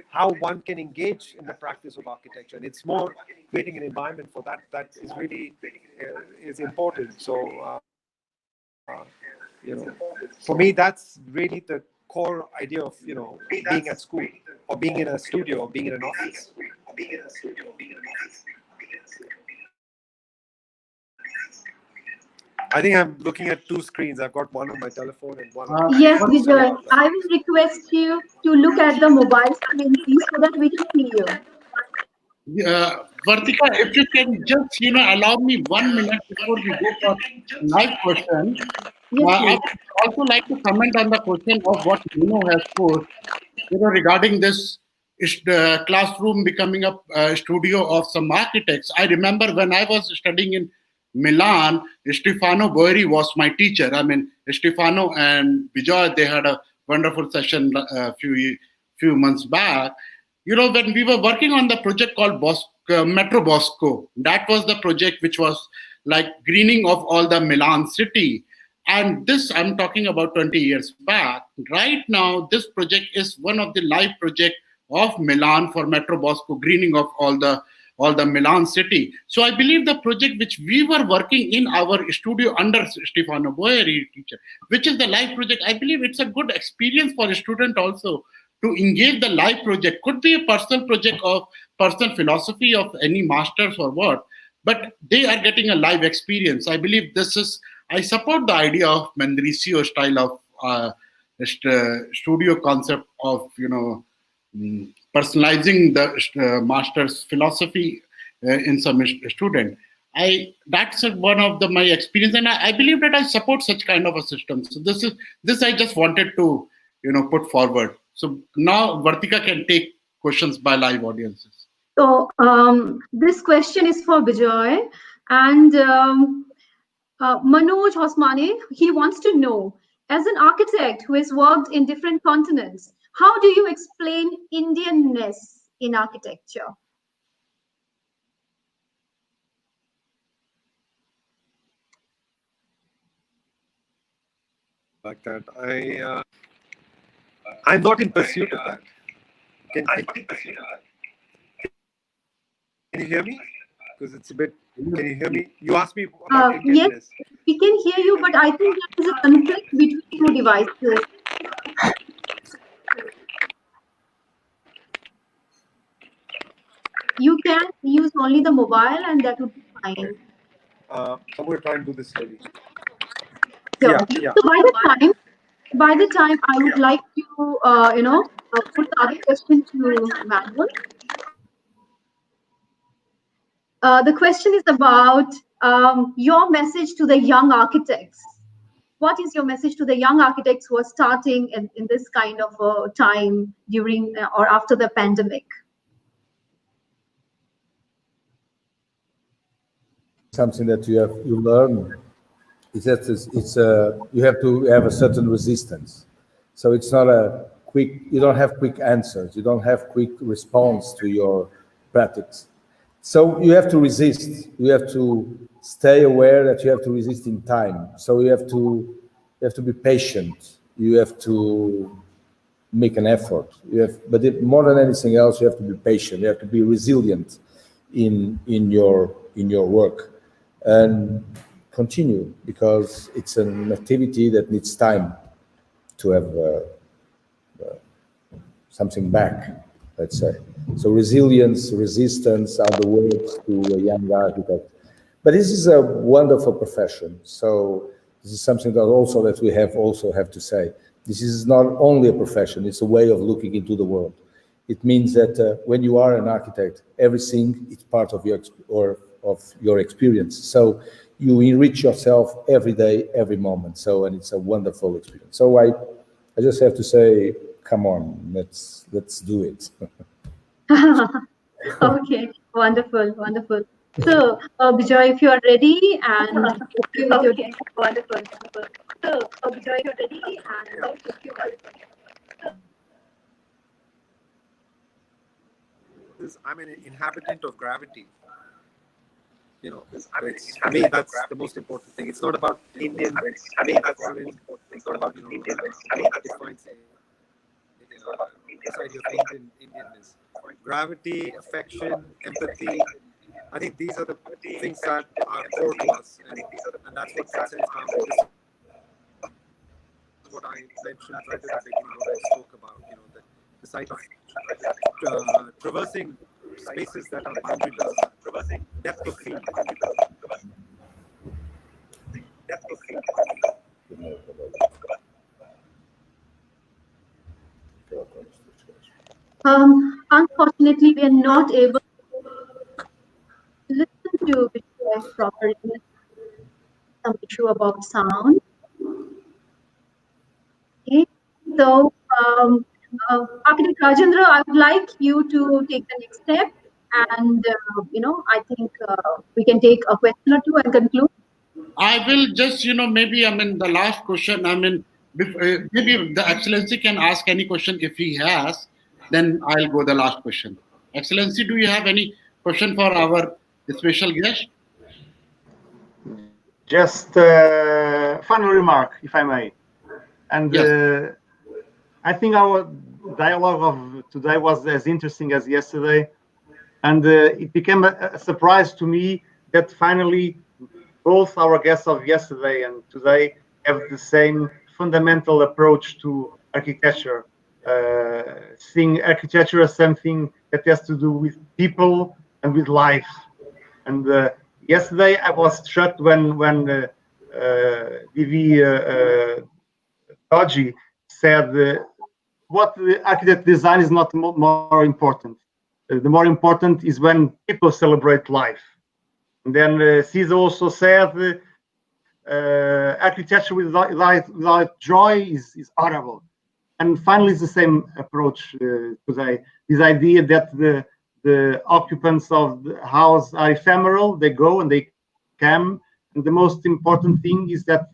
how one can engage in the practice of architecture. And it's more creating an environment for that is really is important. So, for me, that's really the core idea of, being at school, or being in a studio, or being in an office. I think I'm looking at two screens. I've got one on my telephone and one on Yes, Bijoy. I will request you to look at the mobile screen, please, so that we can see you. Vertica, if you can just, allow me 1 minute before we go for live question. I would also like to comment on the question of what Nuno has posed, regarding this classroom becoming a studio of some architects. I remember when I was studying in Milan, Stefano Boeri was my teacher. I mean, Stefano and Bijoy, they had a wonderful session a few months back. When we were working on the project called Metro Bosco, that was the project which was like greening of all the Milan city. And this, I'm talking about 20 years back. Right now, this project is one of the live projects of Milan for Metro Bosco, greening of all the Milan city. So I believe the project which we were working in our studio under Stefano Boeri teacher, which is the live project, I believe it's a good experience for a student also to engage the live project. Could be a personal project of personal philosophy of any masters or what, but they are getting a live experience. I believe I support the idea of Mendrisio style of studio concept of, personalizing the master's philosophy in some student. That's one of my experience, and I believe that I support such kind of a system. So this I just wanted to put forward. So now Vertica can take questions by live audiences. So this question is for Bijoy, and Manoj Hosmani, he wants to know, as an architect who has worked in different continents, how do you explain Indianness in architecture? Like that, I'm not in pursuit of that. Can you hear me? Because it's a bit. Can you hear me? You asked me about Indianness. Yes, we can hear you, but I think there is a conflict between two devices. You can use only the mobile, and that would be fine. I'm going to try and do this slowly. So, Yeah. So by the time I would like to, put the other question to Manuel. The question is about your message to the young architects. What is your message to the young architects who are starting in this kind of time during or after the pandemic? Something that you learn is that you have to have a certain resistance. So it's not you don't have quick answers. You don't have quick response to your practice. So you have to resist. You have to stay aware that you have to resist in time. So you have to be patient. You have to make an effort. But more than anything else, you have to be patient. You have to be resilient in your work and continue, because it's an activity that needs time to have something back, let's say. So resilience, resistance are the words to a young architect. But this is a wonderful profession. So This is something that we have to say. This is not only a profession; it's a way of looking into the world. It means that when you are an architect, everything is part of your experience. So you enrich yourself every day, every moment. So, and it's a wonderful experience. So I just have to say, come on, let's do it. Okay, wonderful, wonderful. So, Bijoy, if you are ready, and okay with your wonderful, wonderful. So, Bijoy, you're ready, and I'm an inhabitant of gravity. You know, for me, that's the most important thing. It's not about Indian. It's not about Indian. Defines society of Indianness. Gravity, affection, empathy. I think these are the things that are core to us, and that's what sets it down. This is what I mentioned right at the beginning when I spoke about, the site of traversing spaces that are boundaryless, traversing depth of field. Unfortunately, we are not able to listen to Bijoy properly. Some issue about sound. Okay, so Architect Rajendra, I would like you to take the next step, and I think we can take a question or two and conclude. I will just, maybe, the last question, maybe the Excellency can ask any question if he has, then I'll go the last question. Excellency, do you have any question for our special guest? Just final remark, if I may. And yes. I think our dialogue of today was as interesting as yesterday. And it became a surprise to me that finally both our guests of yesterday and today have the same fundamental approach to architecture, seeing architecture as something that has to do with people and with life. And yesterday I was struck when DV Toji said what the architect design is not more important. The more important is when people celebrate life. And then Caesar also said architecture without joy is horrible. And finally, it's the same approach today. This idea that the occupants of the house are ephemeral, they go and they come. And the most important thing is that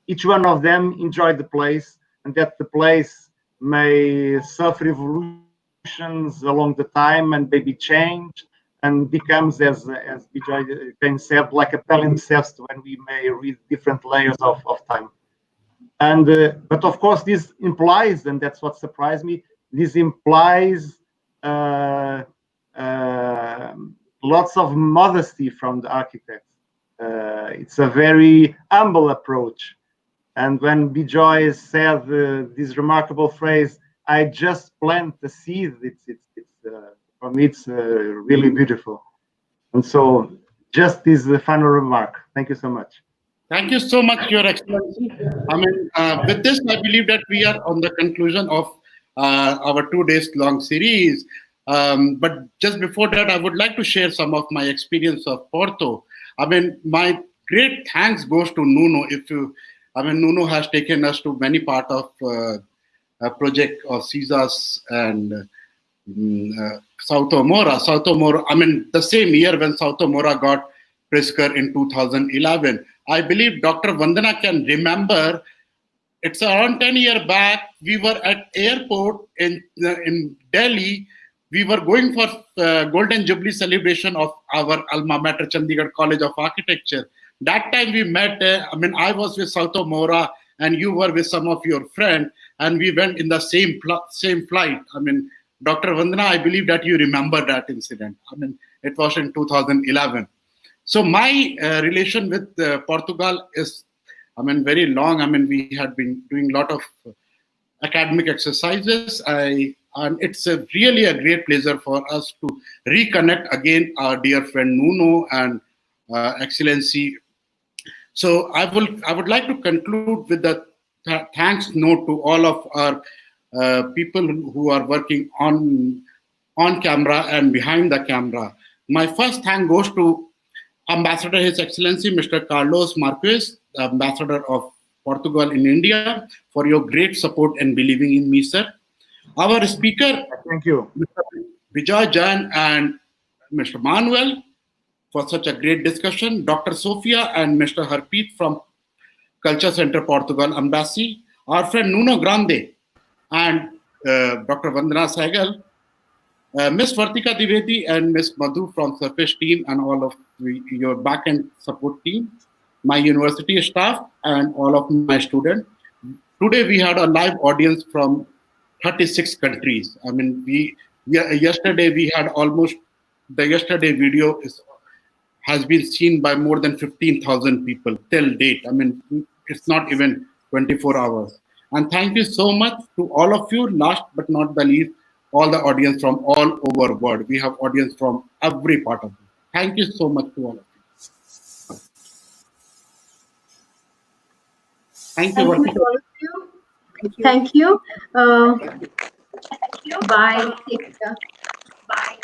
each one of them enjoyed the place, and that the place may suffer evolutions along the time and may be changed and becomes, as Bijoy Jain said, like a palimpsest when we may read different layers of time. And but of course, this implies, and that's what surprised me, this implies lots of modesty from the architect. It's a very humble approach. And when Bijoy said this remarkable phrase, "I just plant the seed," it's for me, it's really beautiful. And so, just this final remark. Thank you so much. Thank you so much, Your Excellency. With this, I believe that we are on the conclusion of our 2 days long series. But just before that, I would like to share some of my experience of Porto. My great thanks goes to Nuno. Nuno has taken us to many parts of a project of Caesar's and South Mora. The same year when South Mora got Pritzker in 2011. I believe Dr. Vandana can remember, it's around 10 years back, we were at airport in Delhi. We were going for Golden Jubilee celebration of our alma mater, Chandigarh College of Architecture. That time we met, I was with South Mora and you were with some of your friends, and we went in the same flight. Dr. Vandana, I believe that you remember that incident. It was in 2011. So my relation with Portugal is, very long. We had been doing a lot of academic exercises. And it's really a great pleasure for us to reconnect again our dear friend Nuno and Excellency So I would like to conclude with the thanks note to all of our people who are working on camera and behind the camera. My first thank goes to Ambassador His Excellency Mr. Carlos Marques, Ambassador of Portugal in India, for your great support and believing in me, sir. Our speaker, Thank you. Mr. Bijoy Jain and Mr. Manuel, for such a great discussion. Dr. Sofia and Mr. Harpreet from Culture Center Portugal Embassy. Our friend Nuno Grande and Dr. Vandana Sehgal. Miss Vertica Dvivedi and Miss Madhu from Surface team and all of your back-end support team, my university staff and all of my students. Today we had a live audience from 36 countries. I mean, yesterday we had almost, the yesterday video has been seen by more than 15,000 people till date. I mean, it's not even 24 hours. And thank you so much to all of you. Last but not the least, all the audience from all over the world. We have audience from every part of it. Thank you so much to all of you. Thank you. Thank you to all of you. Thank you. Bye. Take care. Bye.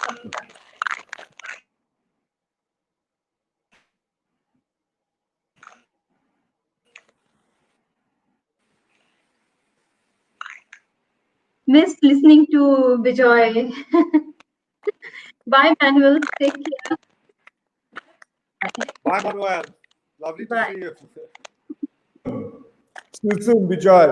Miss listening to Bijoy. Bye, Manuel. Take care. Bye, Manuel. Lovely to Bye. see you. See you soon, Bijoy.